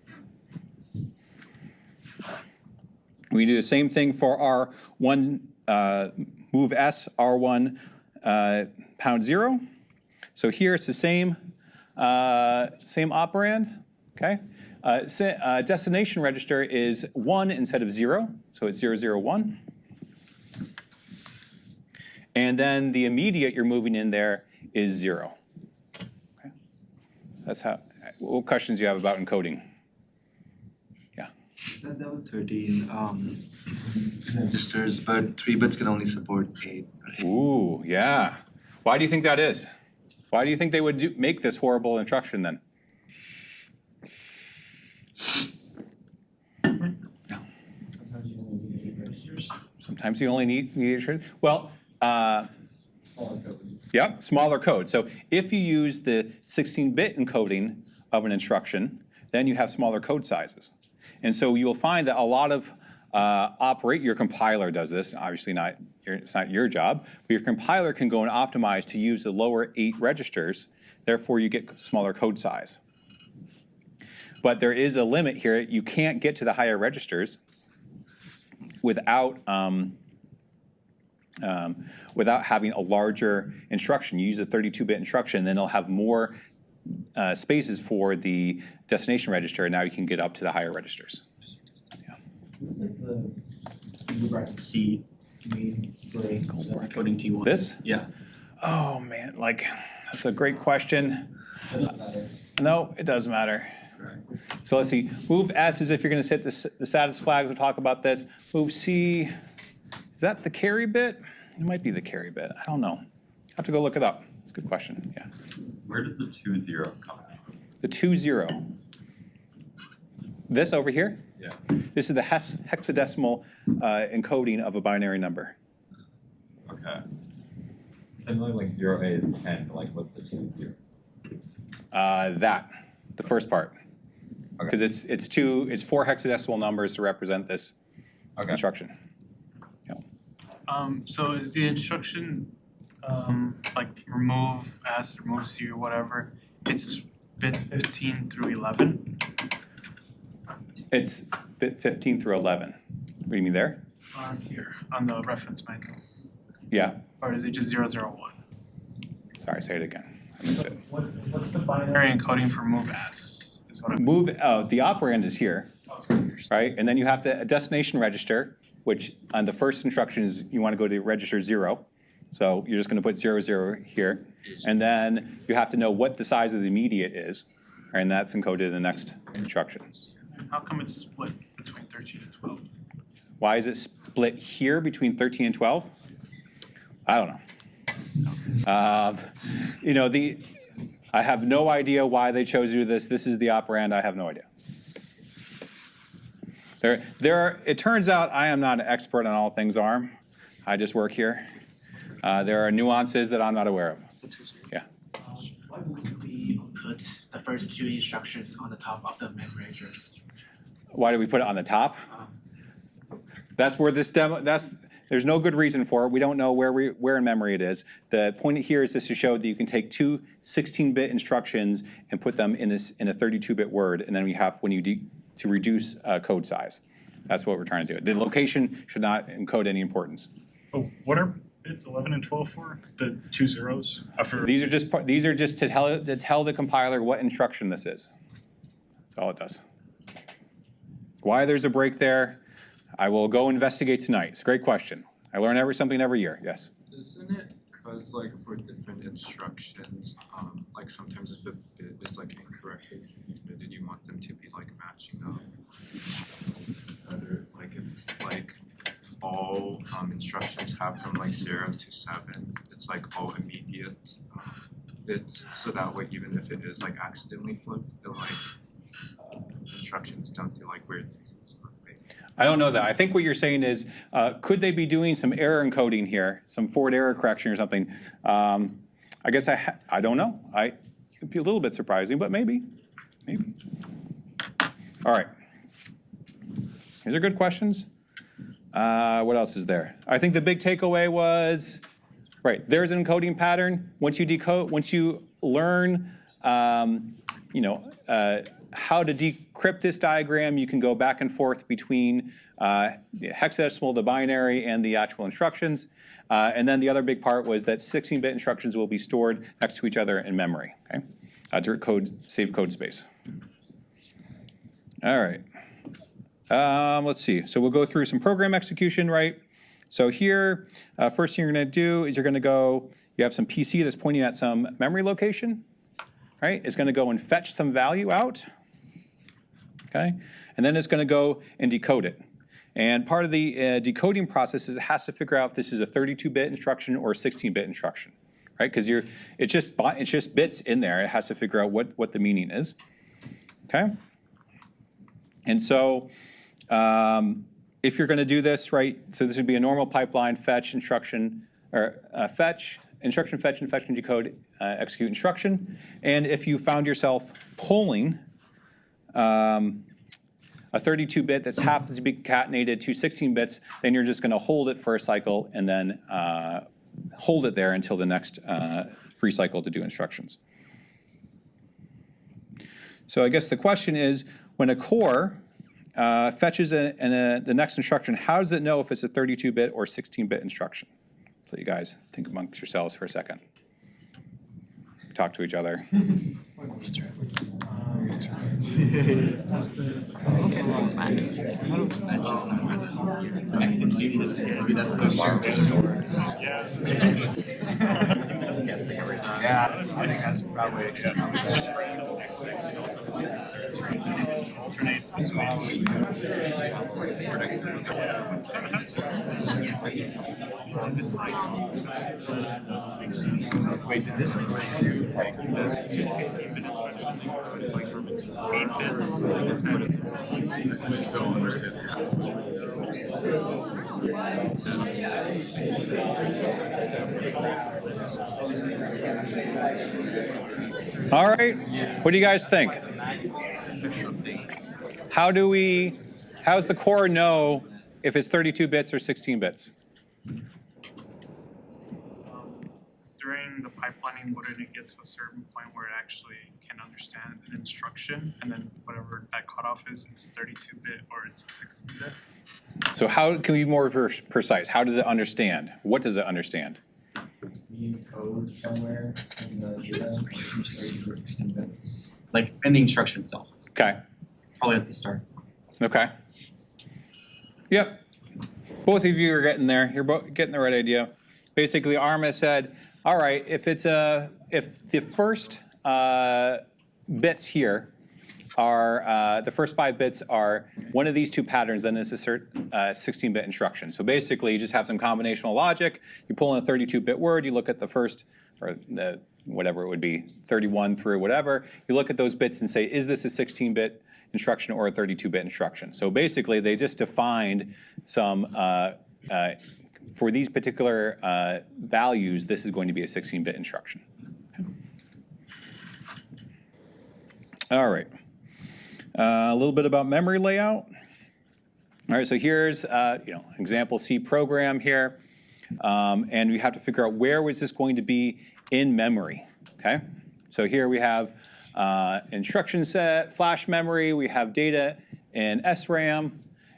We do the same thing for R1 move S, R1 pound 0. So here it's the same operand, okay? Destination register is 1 instead of 0, so it's 0, 0, 1. And then the immediate you're moving in there is 0. Okay. That's how. What questions do you have about encoding? Yeah. That was 13 registers, but 3 bits can only support 8. Right? Ooh, yeah. Why do you think that is? Why do you think they would make this horrible instruction then? Sometimes you only need 8 registers. Well, yeah, smaller code. So if you use the 16-bit encoding of an instruction, then you have smaller code sizes. And so you'll find that a lot of your compiler does this. Obviously, it's not your job, but your compiler can go and optimize to use the lower 8 registers. Therefore, you get smaller code size. But there is a limit here. You can't get to the higher registers without without having a larger instruction. You use a 32-bit instruction, then it'll have more spaces for the destination register, and now you can get up to the higher registers. What's like the bracket C mean for encoding T1? This? Yeah. Oh man, like that's a great question. That doesn't matter. No, it does matter. Right. So let's see. Move S is if you're going to set the status flags. We'll talk about this. Move C. Is that the carry bit? It might be the carry bit. I don't know. I have to go look it up. It's a good question. Yeah. Where does the 2-0 come from? The 2-0. This over here. Yeah. This is the hexadecimal encoding of a binary number. Okay. Similarly, like 0A is 10, like what's the 2-0? The first part. Because it's 4 hexadecimal numbers to represent this instruction. So is the instruction like remove S, remove C or whatever, it's bit 15 through 11? It's bit 15 through 11. What do you mean there? On here, on the reference manual. Yeah. Or is it just 001? Sorry, say it again. I missed it. What's the binary encoding for move S? Is what I'm Move, the operand is here, right? And then you have a destination register, which on the first instruction is you want to go to register 0. So you're just going to put 00 here. And then you have to know what the size of the immediate is, and that's encoded in the next instruction. How come it's split between 13 and 12? Why is it split here between 13 and 12? I don't know. You know, I have no idea why they chose to do this. This is the operand. I have no idea. It turns out I am not an expert on all things ARM. I just work here. There are nuances that I'm not aware of. Yeah. Why would we put the first 2 instructions on the top of the memory address? Why do we put it on the top? That's where this demo. There's no good reason for it. We don't know where in memory it is. The point here is just to show that you can take 2 16-bit instructions and put them in a 32-bit word, and then to reduce code size. That's what we're trying to do. The location should not encode any importance. Oh, what are bits 11 and 12 for? The 2 zeros? After These are just to tell the compiler what instruction this is. That's all it does. Why there's a break there, I will go investigate tonight. It's a great question. I learn something every year. Yes. Isn't it because like for different instructions, like sometimes if a bit is like incorrectly transmitted, you want them to be like matching up. Better, like if like all instructions have from like 0 to 7, it's like all immediate bits, so that way even if it is like accidentally flipped, the like instructions don't do like weird things. I don't know that. I think what you're saying is, could they be doing some error encoding here, some forward error correction or something? I guess I don't know. It'd be a little bit surprising, but maybe. All right. These are good questions. What else is there? I think the big takeaway was, right, there's an encoding pattern. Once you learn, how to decrypt this diagram, you can go back and forth between the hexadecimal, the binary, and the actual instructions. And then the other big part was that 16-bit instructions will be stored next to each other in memory, okay? To save code space. All right. Let's see. So we'll go through some program execution, right? So here, first thing you're going to do is you have some PC that's pointing at some memory location, right? It's going to go and fetch some value out. Okay, and then it's going to go and decode it. And part of the decoding process is it has to figure out if this is a 32-bit instruction or a 16-bit instruction, right? Because it's just bits in there. It has to figure out what the meaning is. Okay, and so if you're going to do this, right? So this would be a normal pipeline: fetch, instruction, or fetch, instruction, fetch, infection, decode, execute instruction. And if you found yourself pulling a 32-bit that happens to be concatenated to 16 bits, then you're just going to hold it for a cycle and then hold it there until the next free cycle to do instructions. So I guess the question is, when a core fetches the next instruction, how does it know if it's a 32-bit or 16-bit instruction? let you guys think amongst yourselves for a second. Talk to each other. Yeah, I think that's probably Alternates between. It's like. wait, did this make sense too? Like, It's the two 16-bit instructions. It's like 8 bits. It's All right, what do you guys think? How's the core know if it's 32 bits or 16 bits? During the pipelining, wouldn't it get to a certain point where it actually can understand an instruction, and then whatever that cutoff is, it's 32-bit or it's 16-bit? So how can we be more precise? How does it understand? What does it understand? Code somewhere in the data. Like in the instruction itself, Okay, probably at the start. okay. Yep, both of you are getting there. You're both getting the right idea. Basically, ARMA said, all right, if the first bits here are, the first 5 bits are one of these two patterns, then it's a 16-bit instruction. So basically, you just have some combinational logic. You pull in a 32-bit word, you look at the first, or the whatever it would be, 31 through whatever. You look at those bits and say, is this a 16-bit instruction or a 32-bit instruction? So basically, they just defined some, for these particular values, this is going to be a 16-bit instruction. All right. A little bit about memory layout. All right, so here's example C program here, and we have to figure out where was this going to be in memory. Okay, so here we have instruction set, flash memory. We have data in SRAM,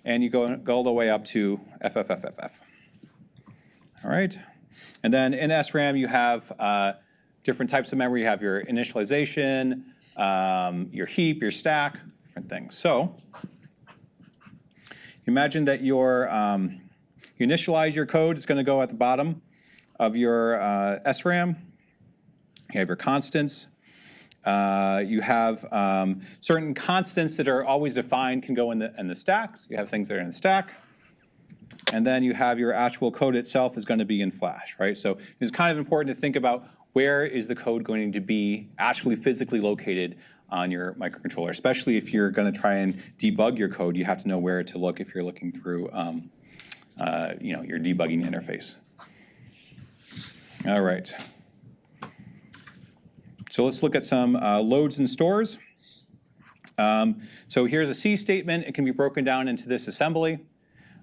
and you go all the way up to FFFFF. All right, and then in SRAM you have different types of memory. You have your initialization, your heap, your stack, different things. So imagine that you initialize your code. It's going to go at the bottom of your SRAM. You have your constants. You have certain constants that are always defined can go in the stacks. You have things that are in the stack. And then you have your actual code itself is going to be in Flash, right? So it's kind of important to think about where is the code going to be actually physically located on your microcontroller, especially if you're going to try and debug your code. You have to know where to look if you're looking through your debugging interface. All right. So let's look at some loads and stores. So here's a C statement. It can be broken down into this assembly.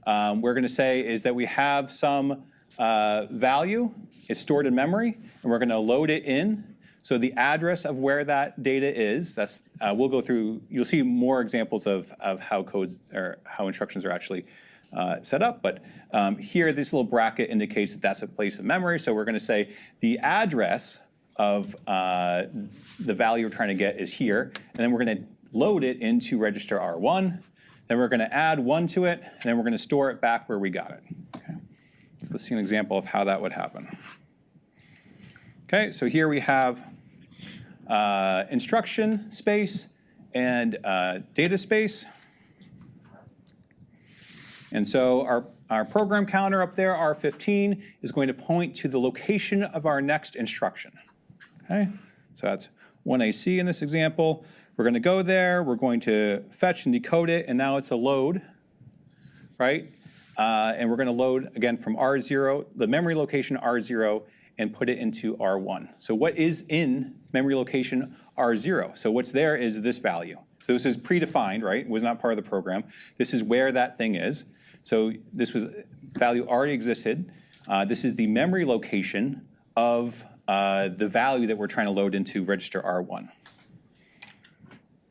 We're going to say is that we have some value. It's stored in memory, and we're going to load it in. So the address of where that data is, that's we'll go through. You'll see more examples of how codes or how instructions are actually set up. But here, this little bracket indicates that that's a place of memory. So we're going to say the address of the value we're trying to get is here, and then we're going to load it into register R1. Then we're going to add 1 to it, and then we're going to store it back where we got it. Okay. Let's see an example of how that would happen. Okay, so here we have instruction space and data space. And so our program counter up there, R15, is going to point to the location of our next instruction. Okay, so that's 1AC in this example. We're going to go there, we're going to fetch and decode it, and now it's a load, right? And we're going to load, again, from R0, the memory location R0, and put it into R1. So what is in memory location R0? So what's there is this value. So this is predefined, right? It was not part of the program. This is where that thing is. So this was value already existed. This is the memory location of the value that we're trying to load into register R1.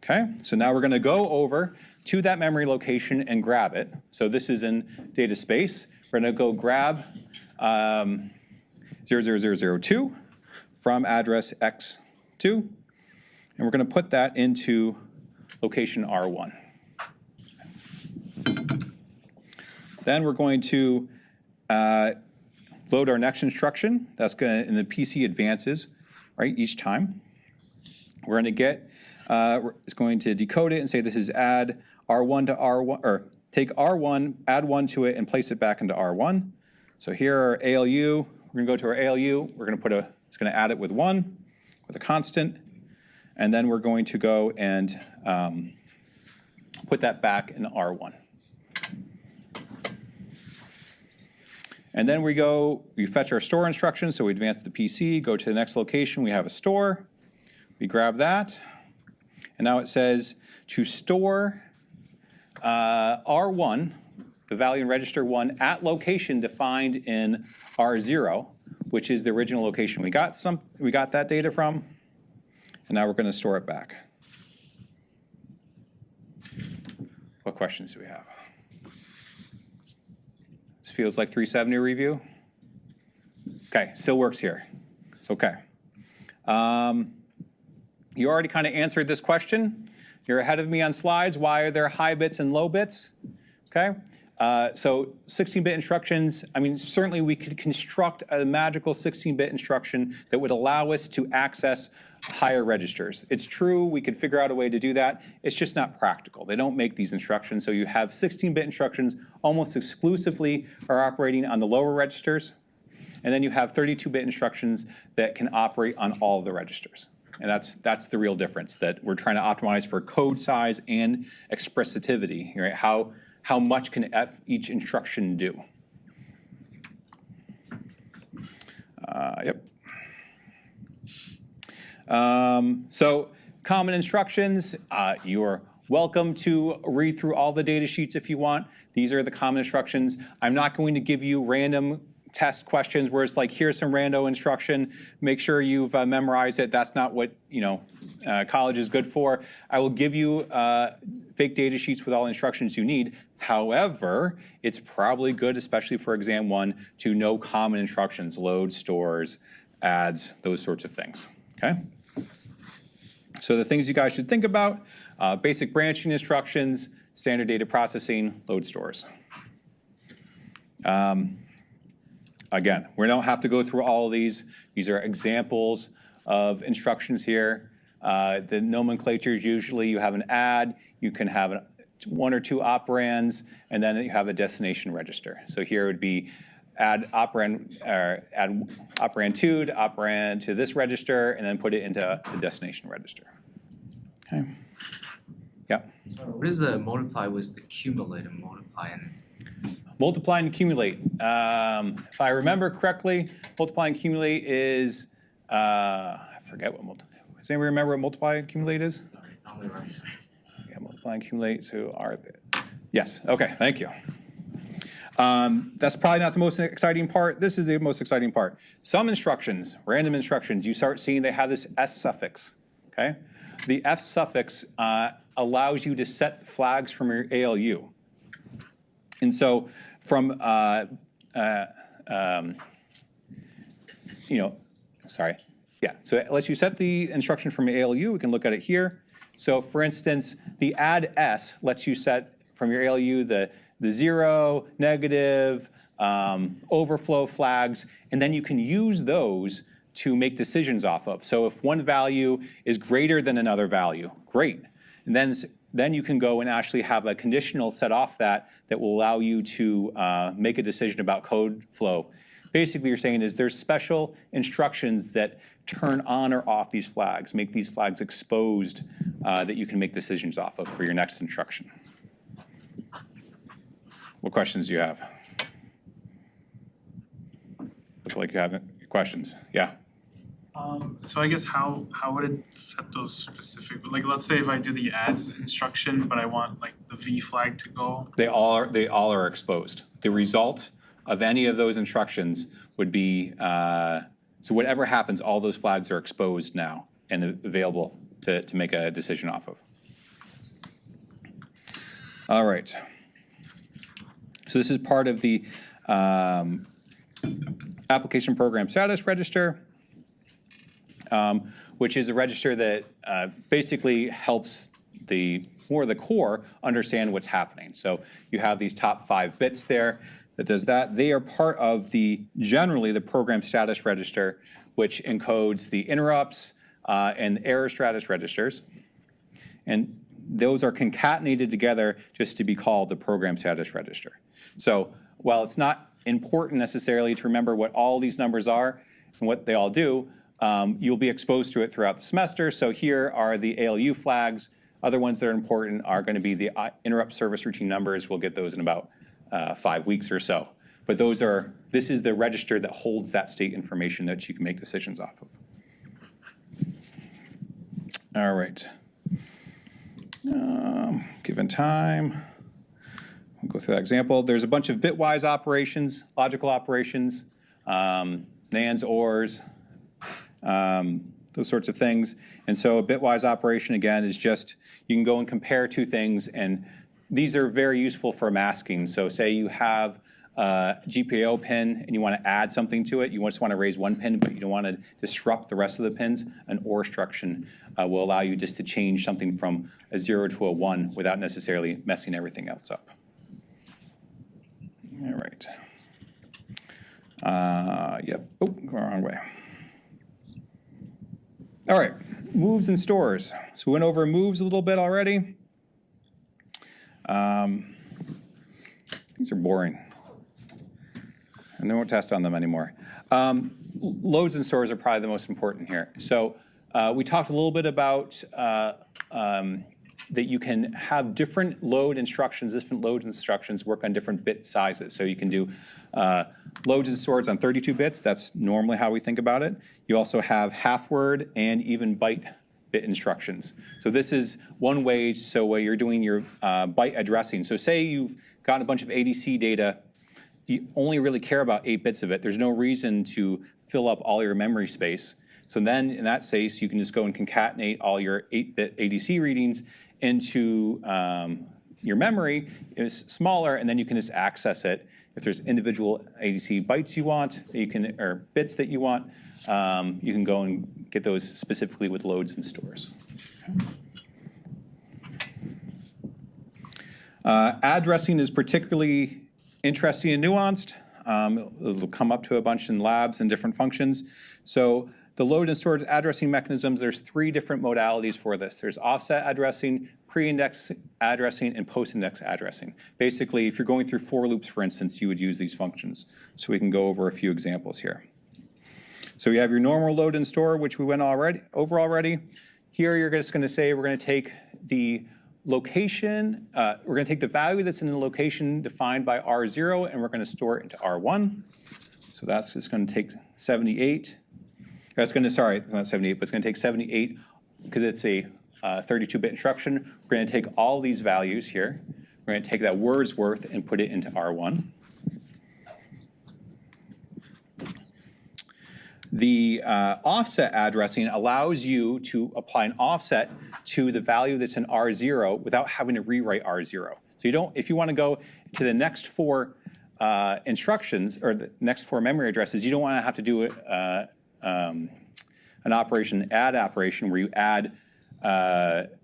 Okay, so now we're going to go over to that memory location and grab it. So this is in data space. We're going to go grab 00002 from address X2, and we're going to put that into location R1. Then we're going to load our next instruction. That's going to, in the PC advances, right, each time. We're going to get, it's going to decode it and say this is add R1 to R1, or take R1, add 1 to it, and place it back into R1. So here our ALU, we're going to go to our ALU, we're going to put it's going to add it with 1, with a constant, and then we're going to go and put that back in R1. And then we fetch our store instructions, so we advance to the PC, go to the next location, we have a store, we grab that, and now it says to store R1, the value in register 1, at location defined in R0, which is the original location we got that data from, and now we're going to store it back. What questions do we have? This feels like 370 review. Okay, still works here. Okay. You already kind of answered this question. You're ahead of me on slides. Why are there high bits and low bits? Okay. So 16-bit instructions, I mean, certainly we could construct a magical 16-bit instruction that would allow us to access higher registers. It's true, we could figure out a way to do that. It's just not practical. They don't make these instructions. So you have 16-bit instructions almost exclusively are operating on the lower registers. And then you have 32-bit instructions that can operate on all of the registers. And that's the real difference, that we're trying to optimize for code size and expressivity, right? How much can each instruction do? Yep. So common instructions, you're welcome to read through all the data sheets if you want. These are the common instructions. I'm not going to give you random test questions where it's like, here's some rando instruction, make sure you've memorized it. That's not what college is good for. I will give you fake data sheets with all the instructions you need. However, it's probably good, especially for exam 1, to know common instructions, load, stores, adds, those sorts of things, okay? So the things you guys should think about, basic branching instructions, standard data processing, load stores. Again, we don't have to go through all of these. These are examples of instructions here. The nomenclature is usually you have an add, you can have 1 or 2 operands, and then you have a destination register. So here would be add operand 2 to operand to this register, and then put it into the destination register. Okay. Yeah. So what is the multiply with accumulate and multiply and multiply and accumulate. If I remember correctly, multiply and accumulate is, I forget what multiply. Does anybody remember what multiply and accumulate is? Sorry, it's on the right side. Yeah, multiply and accumulate, so yes, okay, thank you. That's probably not the most exciting part. This is the most exciting part. Some instructions, random instructions, you start seeing they have this S suffix, okay? The F suffix allows you to set flags from your ALU. And so from, so it lets you set the instruction from ALU. We can look at it here. So for instance, the add S lets you set from your ALU the 0, negative, overflow flags, and then you can use those to make decisions off of. So if one value is greater than another value, great. And then you can go and actually have a conditional set off that will allow you to make a decision about code flow. Basically, you're saying is there's special instructions that turn on or off these flags, make these flags exposed that you can make decisions off of for your next instruction. What questions do you have? Look like you have questions. Yeah. So I guess how would it set those specific, like let's say if I do the adds instruction, but I want like the V flag to go? They all are exposed. The result of any of those instructions would be, so whatever happens, all those flags are exposed now and available to make a decision off of. All right. So this is part of the application program status register, which is a register that basically helps more the core understand what's happening. So you have these top 5 bits there that does that. They are part of generally the program status register, which encodes the interrupts and error status registers. And those are concatenated together just to be called the program status register. So while it's not important necessarily to remember what all these numbers are and what they all do, you'll be exposed to it throughout the semester. So here are the ALU flags. Other ones that are important are going to be the interrupt service routine numbers. We'll get those in about 5 weeks or so. But this is the register that holds that state information that you can make decisions off of. All right. Given time, we'll go through that example. There's a bunch of bitwise operations, logical operations, NANDs, ORs, those sorts of things. And so a bitwise operation, again, is just you can go and compare 2 things, and these are very useful for masking. So say you have a GPIO pin and you want to add something to it. You just want to raise 1 pin, but you don't want to disrupt the rest of the pins. An OR instruction will allow you just to change something from a 0 to a 1 without necessarily messing everything else up. All right. Yep. Oh, going the wrong way. All right, moves and stores. So we went over moves a little bit already. These are boring. And they won't test on them anymore. Loads and stores are probably the most important here. So we talked a little bit about that you can have different load instructions work on different bit sizes. So you can do loads and stores on 32 bits. That's normally how we think about it. You also have half word and even byte bit instructions. So this is one way, so where you're doing your byte addressing. So say you've got a bunch of ADC data, you only really care about 8 bits of it. There's no reason to fill up all your memory space. So then in that case, you can just go and concatenate all your 8-bit ADC readings into your memory. It's smaller, and then you can just access it. If there's individual ADC bytes you want, or bits that you want, you can go and get those specifically with loads and stores. Addressing is particularly interesting and nuanced. It'll come up to a bunch in labs and different functions. So the load and storage addressing mechanisms, there's 3 different modalities for this. There's offset addressing, pre-index addressing, and post-index addressing. Basically, if you're going through for loops, for instance, you would use these functions. So we can go over a few examples here. So you have your normal load and store, which we went over already. Here you're just going to say we're going to take the location, we're going to take the value that's in the location defined by R0, and we're going to store it into R1. So that's just going to take 78. That's going to, sorry, it's not 78, but it's going to take 78 because it's a 32-bit instruction. We're going to take all these values here. We're going to take that word's worth and put it into R1. The offset addressing allows you to apply an offset to the value that's in R0 without having to rewrite R0. So you don't, if you want to go to the next 4 instructions or the next 4 memory addresses, you don't want to have to do an operation, add operation, where you add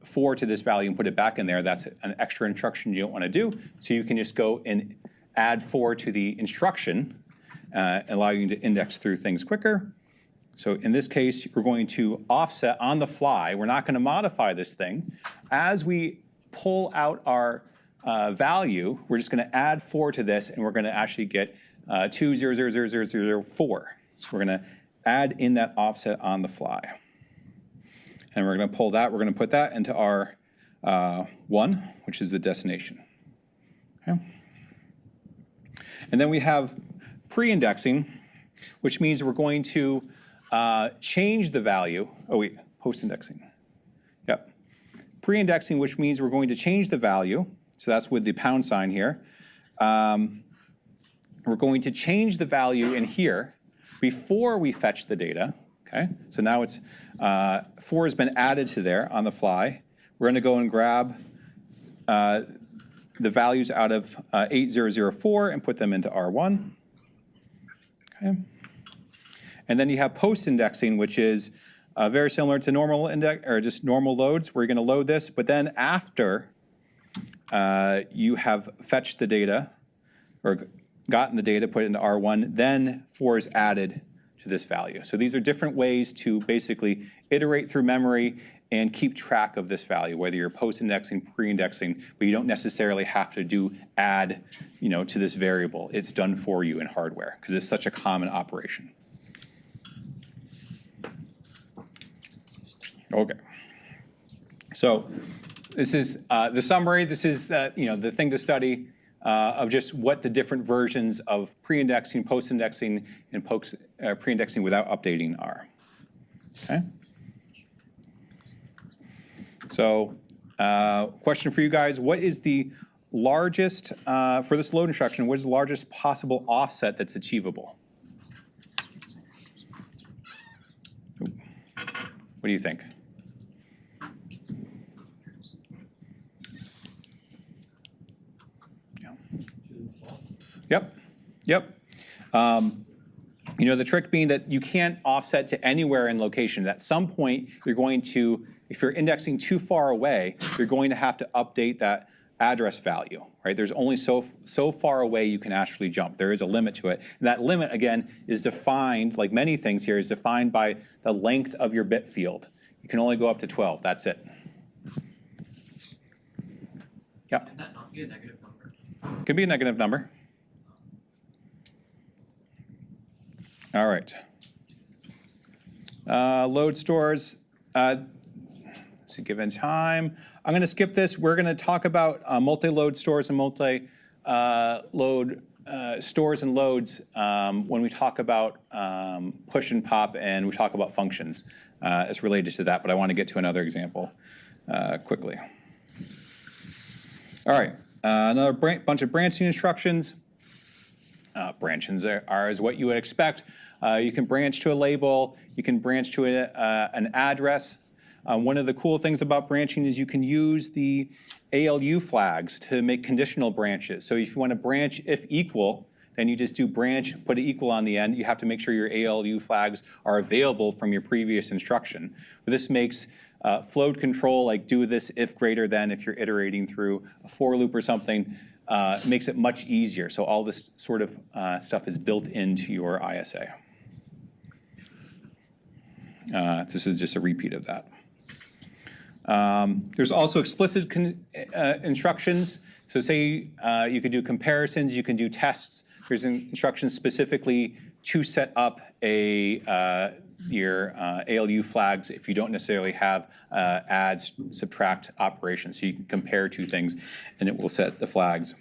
4 to this value and put it back in there. That's an extra instruction you don't want to do. So you can just go and add 4 to the instruction, allowing you to index through things quicker. So in this case, we're going to offset on the fly. We're not going to modify this thing. As we pull out our value, we're just going to add 4 to this, and we're going to actually get 2000004. So we're going to add in that offset on the fly. And we're going to pull that. We're going to put that into our 1, which is the destination. Okay. And then we have pre-indexing, which means we're going to change the value. Oh, wait, post-indexing. Yep. Pre-indexing, which means we're going to change the value. So that's with the pound sign here. We're going to change the value in here before we fetch the data. Okay. So now it's 4 has been added to there on the fly. We're going to go and grab the values out of 8004 and put them into R1. Okay. And then you have post-indexing, which is very similar to normal index or just normal loads, where you're going to load this, but then after you have fetched the data or gotten the data, put it into R1, then 4 is added to this value. So these are different ways to basically iterate through memory and keep track of this value, whether you're post-indexing, pre-indexing, but you don't necessarily have to do add, to this variable. It's done for you in hardware because it's such a common operation. Okay. So this is the summary. This is the thing to study of just what the different versions of pre-indexing, post-indexing, and pre-indexing without updating are. Okay. So question for you guys, what is the largest, for this load instruction, what is the largest possible offset that's achievable? Ooh. What do you think? Yep. The trick being that you can't offset to anywhere in location. At some point, you're going to, if you're indexing too far away, you're going to have to update that address value, right? There's only so far away you can actually jump. There is a limit to it. And that limit, again, is defined, like many things here, is defined by the length of your bit field. You can only go up to 12. That's it. Yeah. Can that not be a negative number? It can be a negative number. All right. Load stores. Let's see, given time. I'm going to skip this. We're going to talk about multi-load stores and multi-load stores and loads when we talk about push and pop and we talk about functions. It's related to that, but I want to get to another example quickly. All right. Another bunch of branching instructions. Branches are as what you would expect. You can branch to a label. You can branch to an address. One of the cool things about branching is you can use the ALU flags to make conditional branches. So if you want to branch if equal, then you just do branch, put an equal on the end. You have to make sure your ALU flags are available from your previous instruction. But this makes float control, like do this if greater than, if you're iterating through a for loop or something, makes it much easier. So all this sort of stuff is built into your ISA. This is just a repeat of that. There's also explicit instructions. So say you could do comparisons, you can do tests. There's instructions specifically to set up your ALU flags if you don't necessarily have add, subtract operations. So you can compare two things and it will set the flags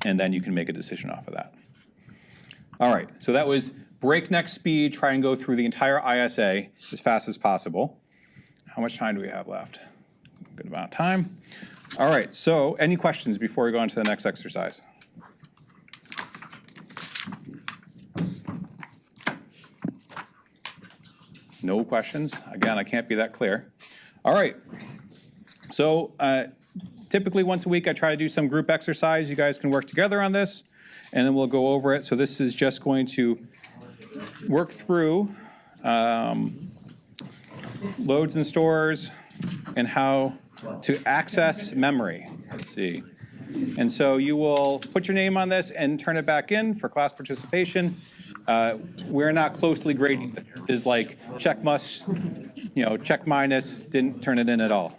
and then you can make a decision off of that. All right, so that was breakneck speed, try and go through the entire ISA as fast as possible. How much time do we have left? Good amount of time. All right, so any questions before we go on to the next exercise? No questions? Again, I can't be that clear. All right, so typically once a week I try to do some group exercise. You guys can work together on this and then we'll go over it. So this is just going to work through loads and stores and how to access memory. Let's see. And so you will put your name on this and turn it back in for class participation. We're not closely grading. This is like check must, check minus, didn't turn it in at all.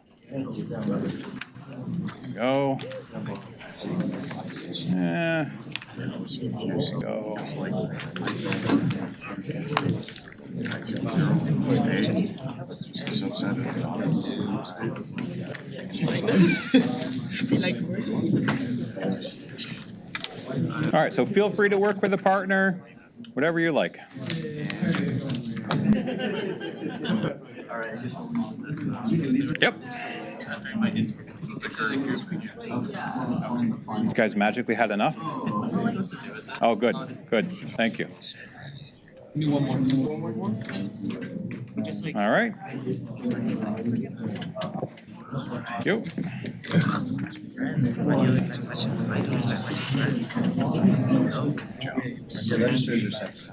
Go. Go. All right, so feel free to work with a partner, whatever you like. Yep. You guys magically had enough? Oh, good, good. Thank you. All right. You. The registers are set.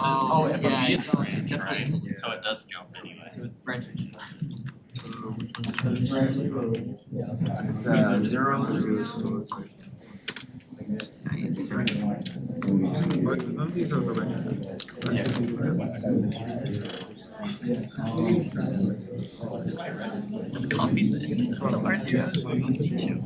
Oh, yeah, definitely. So it does jump anyway. So it's branching. It's 0. Just copies it. So R0 is 152.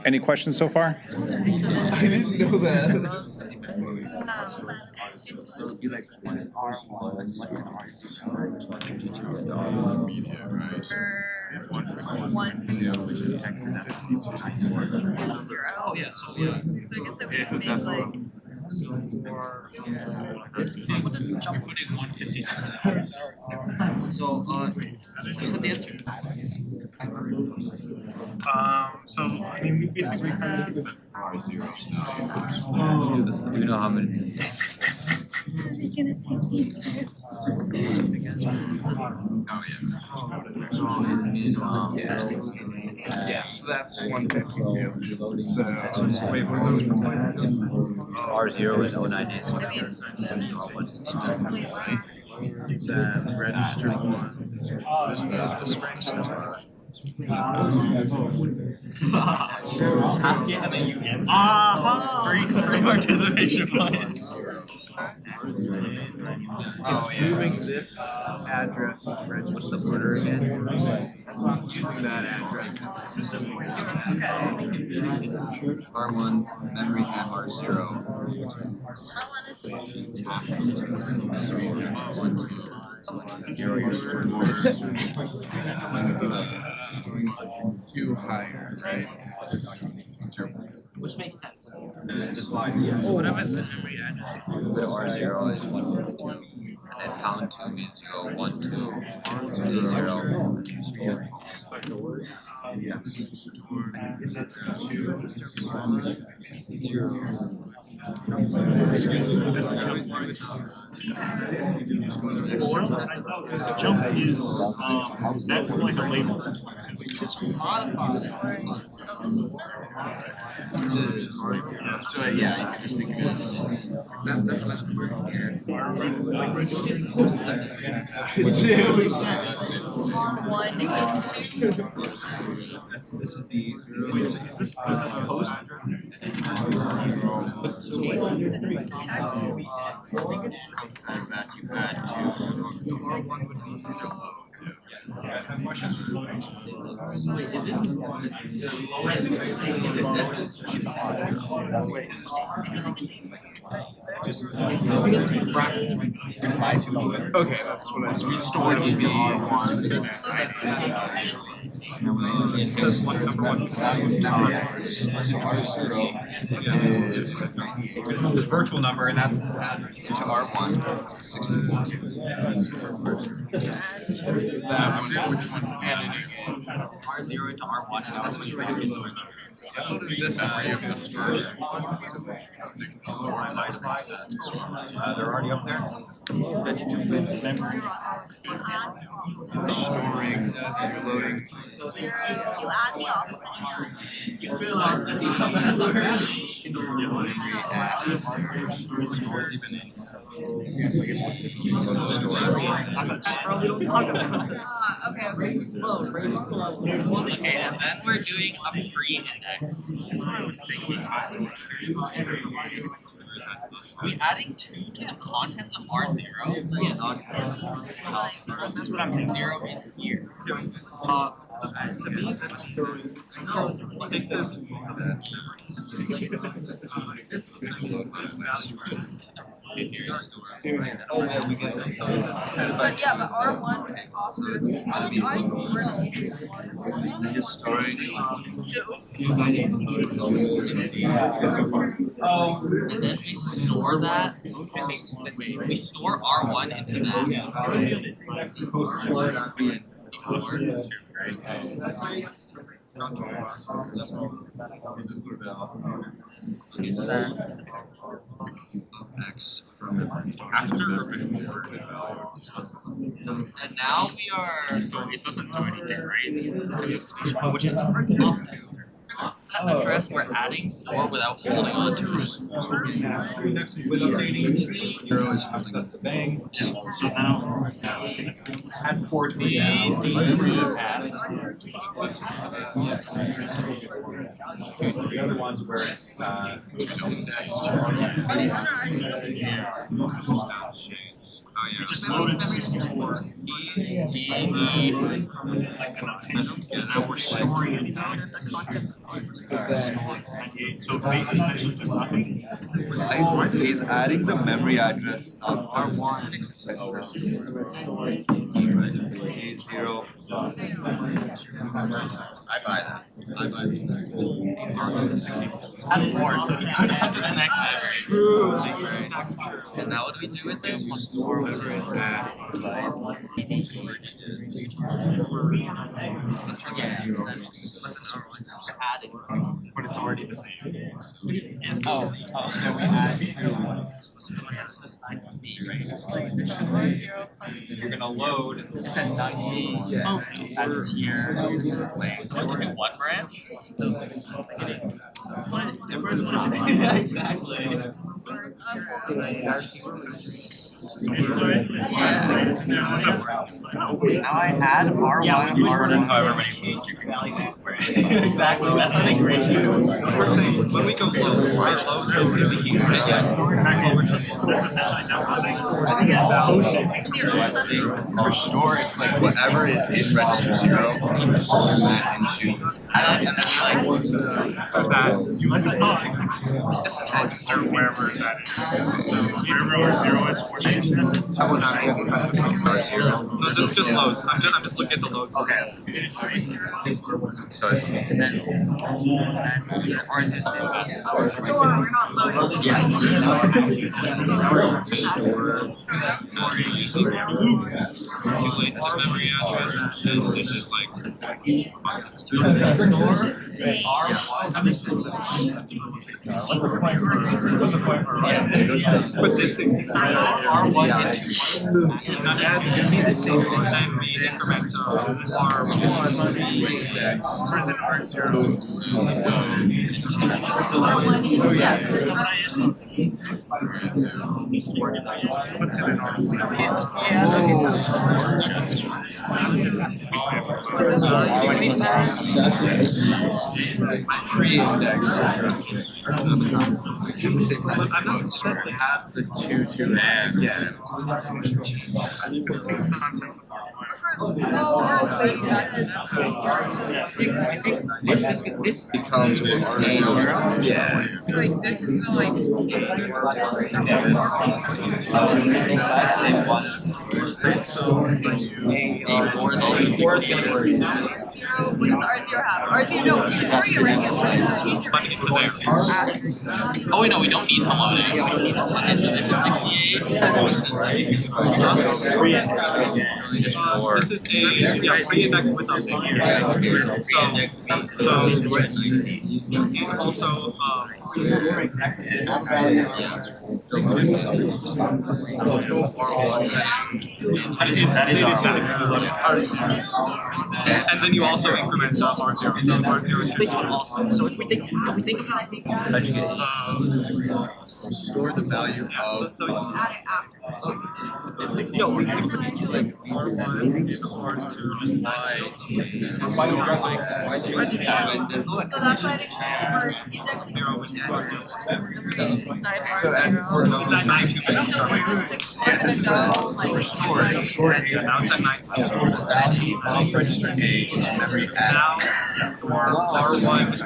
Any questions so far? I didn't know that. So it'd be like what's R1, what's an R0? Media, right? It's one which is zero. Oh yeah, so yeah. So I guess that we It's a can make decimal. like So for what does jump? You're putting 152. So you said the answer. So I mean, we basically kind of keep it. Do you know how many? Are you gonna take me to? Yeah, so that's 152. So wait, what are those? R0 and 098. The register one. Ask it and then you answer. Free participation points. It's moving this address of register order again. Using that address. R1, memory at R0. Zero your store. Two higher, right? Which makes sense. Just lines. So whatever's the memory address, the R0 is 152. And then pound 2 means you go 1, 2, 0. Jump is, that's like a label. Just modify So yeah, you can just think of it as That's the last number. One and two. This is the, wait, so is this post? Outside that you add two. So R1 would be 0 too. Questions? Okay, that's what I restored would be R1. Because number one. It's a virtual number, and that's To R1, 64. That one, which one's editing it? R0 to R1 and that's what you're going to do. This memory of this first. 64 they're already up there. Storing, reloading. You add the offset. You realize that's each Yes, I guess what's the difference between store? We don't talk about it. Okay. Slow, very slow. Okay, and then we're doing a pre-index. That's what I was thinking. Are we adding 2 to the contents of R0? Yes. That's what I'm thinking. 0 in here. To me, no, take the But yeah, but R1 to offsets. I like R0. Just storing. and then we store that. We store R1 into that. X from after or before? And now we are, so it doesn't do anything, right? Which is the offset address we're adding 4 without holding on to it. Zero is holding the bang. So now, Add 4 to the the other ones where it's Oh yeah. just loaded 64. And now we're storing it out at the content. So essentially just nothing. He's adding the memory address, not R1. A0 I buy that. I buy that. Add 4, so we go down to the next memory. True. And now what do we do with this? You store whatever is at lights. Adding. But it's already the same. so we add if you're gonna load It's at 90. Oh, That's here. This is blank. Supposed to do one branch? Exactly. Now I add R1 and R1. However many Exactly, that's an integration. When we go low, This essentially does nothing. For store, it's like whatever is in register 0, you just turn that into. And then This is X or wherever that is. So wherever R0 is for change. I will not have it as a R0. No, just loads. I'm just looking at the loads. Okay. So and then R is just Store, we're not loading. yeah. Calculate the memory address, and this is like But this 64 R1 into give me the same thing. And the increments of R1. Prison R0. What's in an Pre-indexed. I'm not sure we have the 2 to add. This Becomes R0. Yeah. Like this is still like A4 is also 60. what does R0 have? R0 no, it's free already. So you just change your range. Oh wait, no, we don't need to load it. We don't need to load it. So this is 68. This is yeah, bring it back to without and also and then you also increment R0. So R0 should This one also. So if we think about Store the value of. Add it after. this 60. no, we can put like R1 is R2 So that's why we're indexing. So at So is this 6 gonna go like now it's at 9. I'll register A into memory at. Now R1 is going to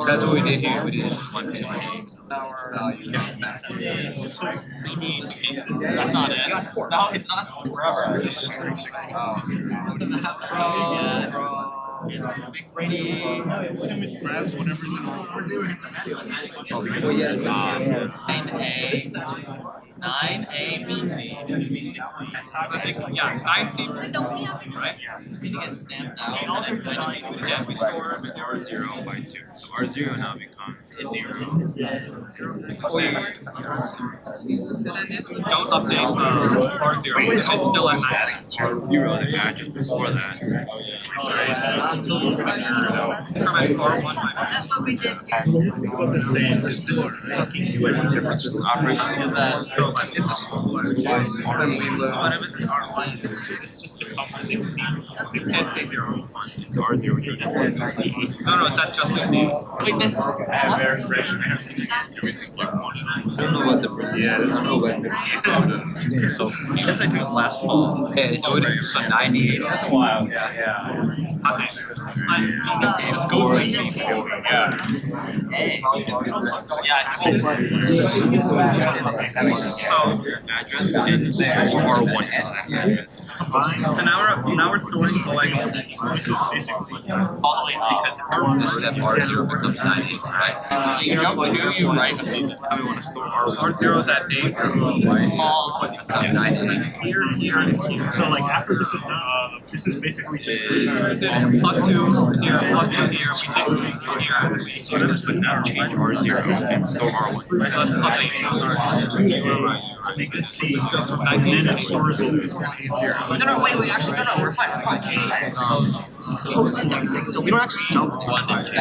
That's what we did here. We did just one page. we need to keep this. That's not it. No, it's not forever. Just 360. It's 60. Assume it grabs whatever's in R1. Oh, yeah. And A. 9A, B, C is gonna be 6C. Yeah, 9C, Right? You're gonna get stamped out, and it's going to be Again, we store R0 by 2. So R0 now becomes it's 0. don't update R0. It's still at 9. R0, the address before that. Correct, R1 minus. That's what we did here. The same. This is fucking difference. This operation is that It's a store. then we load Whatever is in R1, this just becomes 60. 60 into R0, which is just 168. No, it's not just 60. Wait, this I don't know what the that's real So I guess I took it last fall. So 98. That's a while. Yeah. Okay. This goes like Yeah. Yeah, I think So address and store R1 into that address. So now we're storing the like all the way up. Because if our step R0 becomes 98, right? You jump 2, you write a few. how we want to store R0 is at 8. So like after this is done, this is basically just. Plus 2 here, plus 2 here, we did 2 here. But now change R0 and store R1. Right, so that's plus 8. Make this C, and then it stores it as 0. No, wait, actually, no, we're fine. Post indexing, so we don't actually jump 1 and 2.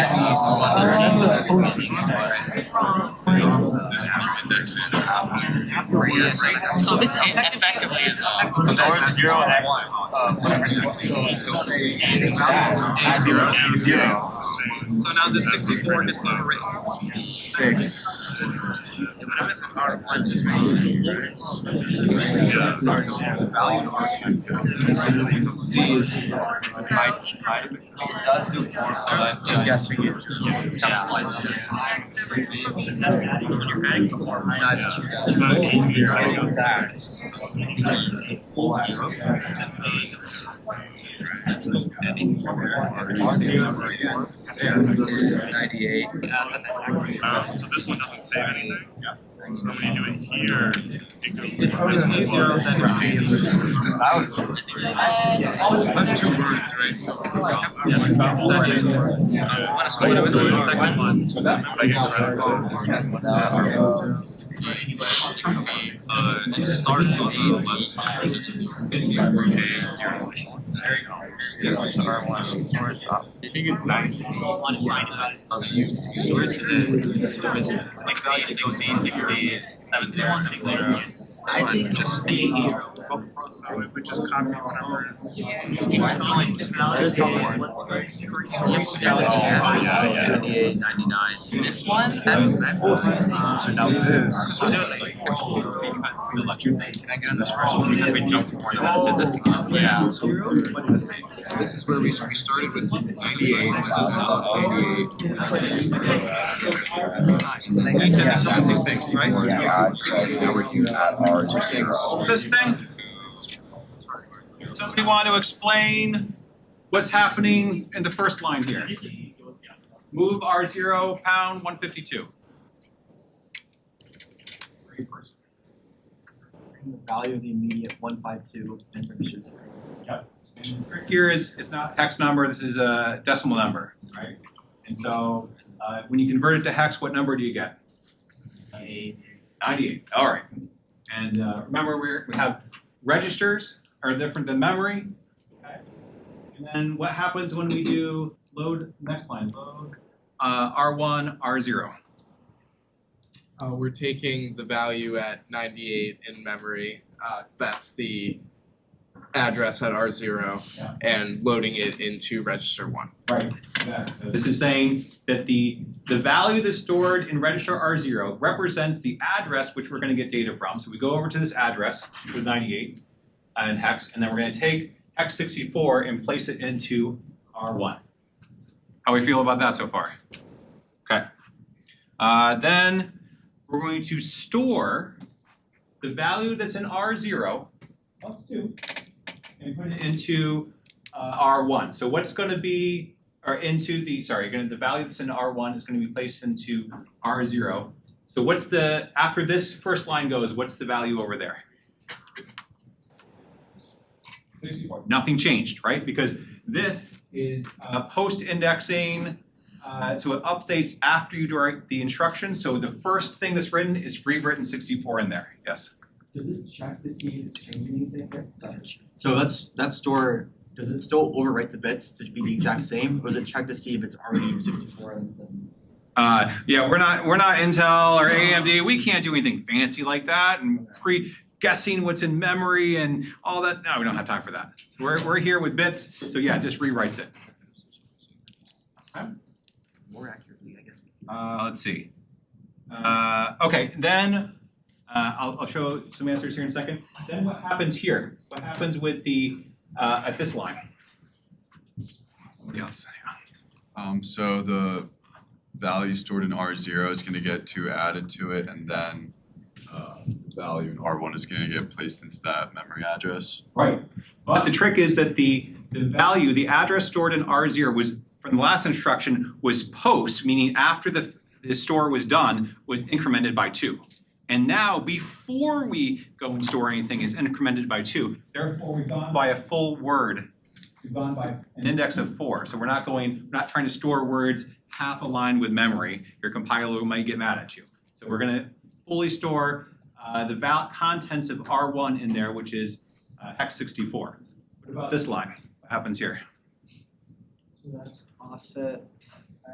So this effectively is R0 X whatever 16. So now the 64 gets overwritten. 6. whatever is in R1 C is might it does do form, but I'm guessing it's just $98. So this one doesn't save anything? So when you do it here, it That's 2 words, right? So It starts on the left side. there you go. I think it's nice. Storage is 60, 60, 70, 70. I think Just stay here. So it would just copy whatever is. $78, $99. This one, so now this. Can I get on this first one? Because we jumped before that. Did this again. yeah. This is where we started with 98, was about 88. Fixed, right? Now we're here at R0. This thing? Somebody want to explain what's happening in the first line here? Move R0 pound 152. The value of the immediate 152 and reduce 0. Here is, it's not hex number, this is a decimal number, right? And so when you convert it to hex, what number do you get? 98. All right. And remember, we have registers are different than memory. Okay. And then what happens when we do load, next line, load R1, R0? We're taking the value at 98 in memory, so that's the address at R0, and loading it into register 1. Right. Exactly. So this is saying that the value that's stored in register R0 represents the address which we're going to get data from. So we go over to this address, which was 98 and hex, and then we're going to take hex 64 and place it into R1. How we feel about that so far? Okay. Then we're going to store the value that's in R0 plus 2 and put it into R1. So what's going to be, or into the, sorry, the value that's in R1 is going to be placed into R0. So what's the, after this first line goes, what's the value over there? 64. Nothing changed, right? Because this is post-indexing, so it updates after you do the instruction. So the first thing that's written is rewritten 64 in there. Yes? Does it check to see if it's changing anything here? So that store, does it still overwrite the bits to be the exact same, or does it check to see if it's already 64 and yeah, we're not Intel or AMD. We can't do anything fancy like that and guessing what's in memory and all that. No, we don't have time for that. So we're here with bits. So yeah, just rewrites it. Okay. more accurately, I guess? Let's see. Okay, then I'll show some answers here in a second. Then what happens here? What happens with the at this line? What else? So the value stored in R0 is going to get 2 added to it, and then the value in R1 is going to get placed into that memory address. Right. But the trick is that the value, the address stored in R0 was, from the last instruction, was post, meaning after the store was done, was incremented by 2. And now, before we go and store anything, is incremented by 2. Therefore, we've gone by a full word. We've gone by an index of 4. So we're not trying to store words half aligned with memory. Your compiler might get mad at you. So we're going to fully store the contents of R1 in there, which is hex 64. What about this line? What happens here? So that's offset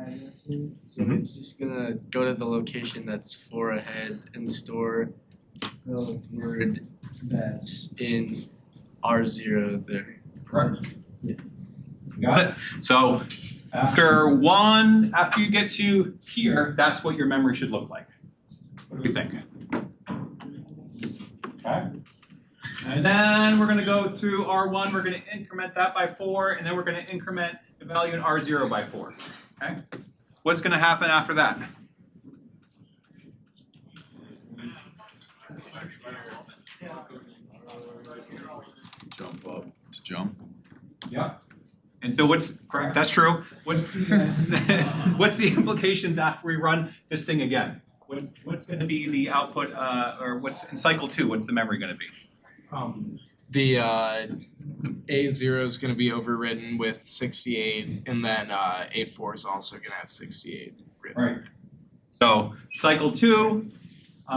addressing. So it's just gonna go to the location that's 4 ahead and store the word that's in R0 there. Correct. Yeah. Got it. So after you get to here, that's what your memory should look like. What do we think? Okay. And then we're going to go through R1, we're going to increment that by 4, and then we're going to increment the value in R0 by 4. Okay? What's going to happen after that? Jump up to jump. Yeah. And so what's correct? That's true. What's the implications after we run this thing again? What's going to be the output, or what's in cycle 2? What's the memory going to be? The A0 is going to be overridden with 68, and then A4 is also going to have 68 written. Right. So cycle 2,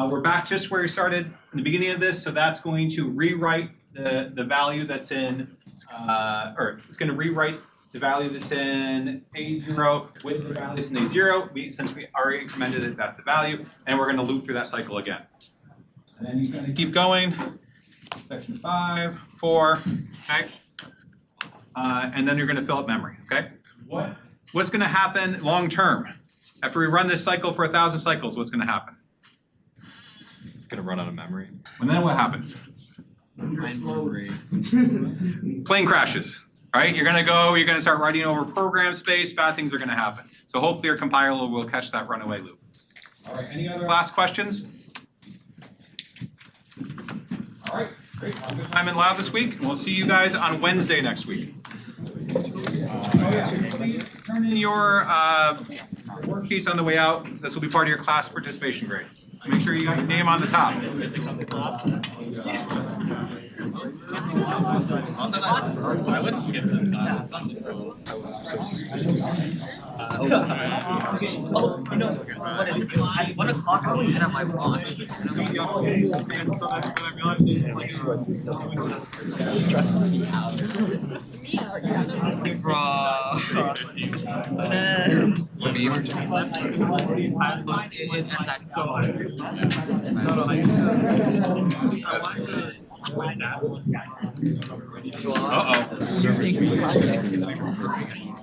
we're back just where we started in the beginning of this. So that's going to rewrite the value that's in, or it's going to rewrite the value that's in A0 with the value that's in A0. Since we already incremented it, that's the value, and we're going to loop through that cycle again. And then you're going to keep going. Section 5, 4, okay? And then you're going to fill up memory, okay? What's going to happen long term? After we run this cycle for 1,000 cycles, what's going to happen? It's gonna run out of memory. And then what happens? Plane crashes, right? You're going to start writing over program space, bad things are going to happen. So hopefully your compiler will catch that runaway loop. All right, any other last questions? All right, great. Have a good time in lab this week, and we'll see you guys on Wednesday next week. Please turn in your worksheets on the way out. This will be part of your class participation grade. Make sure you got your name on the top. I wouldn't skip this class. I was so suspicious. Oh, you know, what is it? 1 o'clock I was looking at my watch. Stresses me out.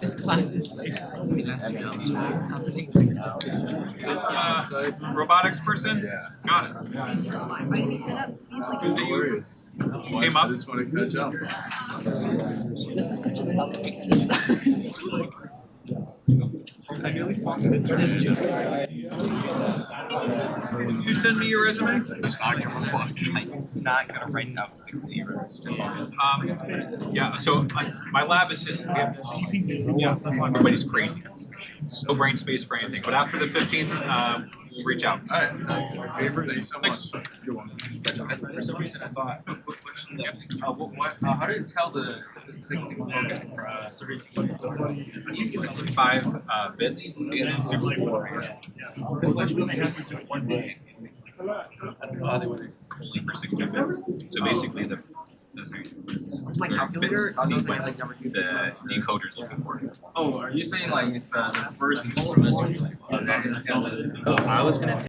This class is like robotics person? Yeah. Got it. Good that you came up. I just want to catch up. This is such a dumb exercise. Can you send me your resume? It's not gonna fuck. I'm not gonna write down 6 zeros. Yeah, so my lab is just, everybody's crazy. No brain space for anything. But after the 15th, we'll reach out. Alright, sounds good. Thank you so much. Good one. For some reason, I thought. How do you tell the 16 program 5 bits. Because like when they have to do 1 day. I don't know how they would only for 16 bits. So basically the What's my calculator? sequence the decoder's looking for. Oh, are you saying like it's the first instrument? I was gonna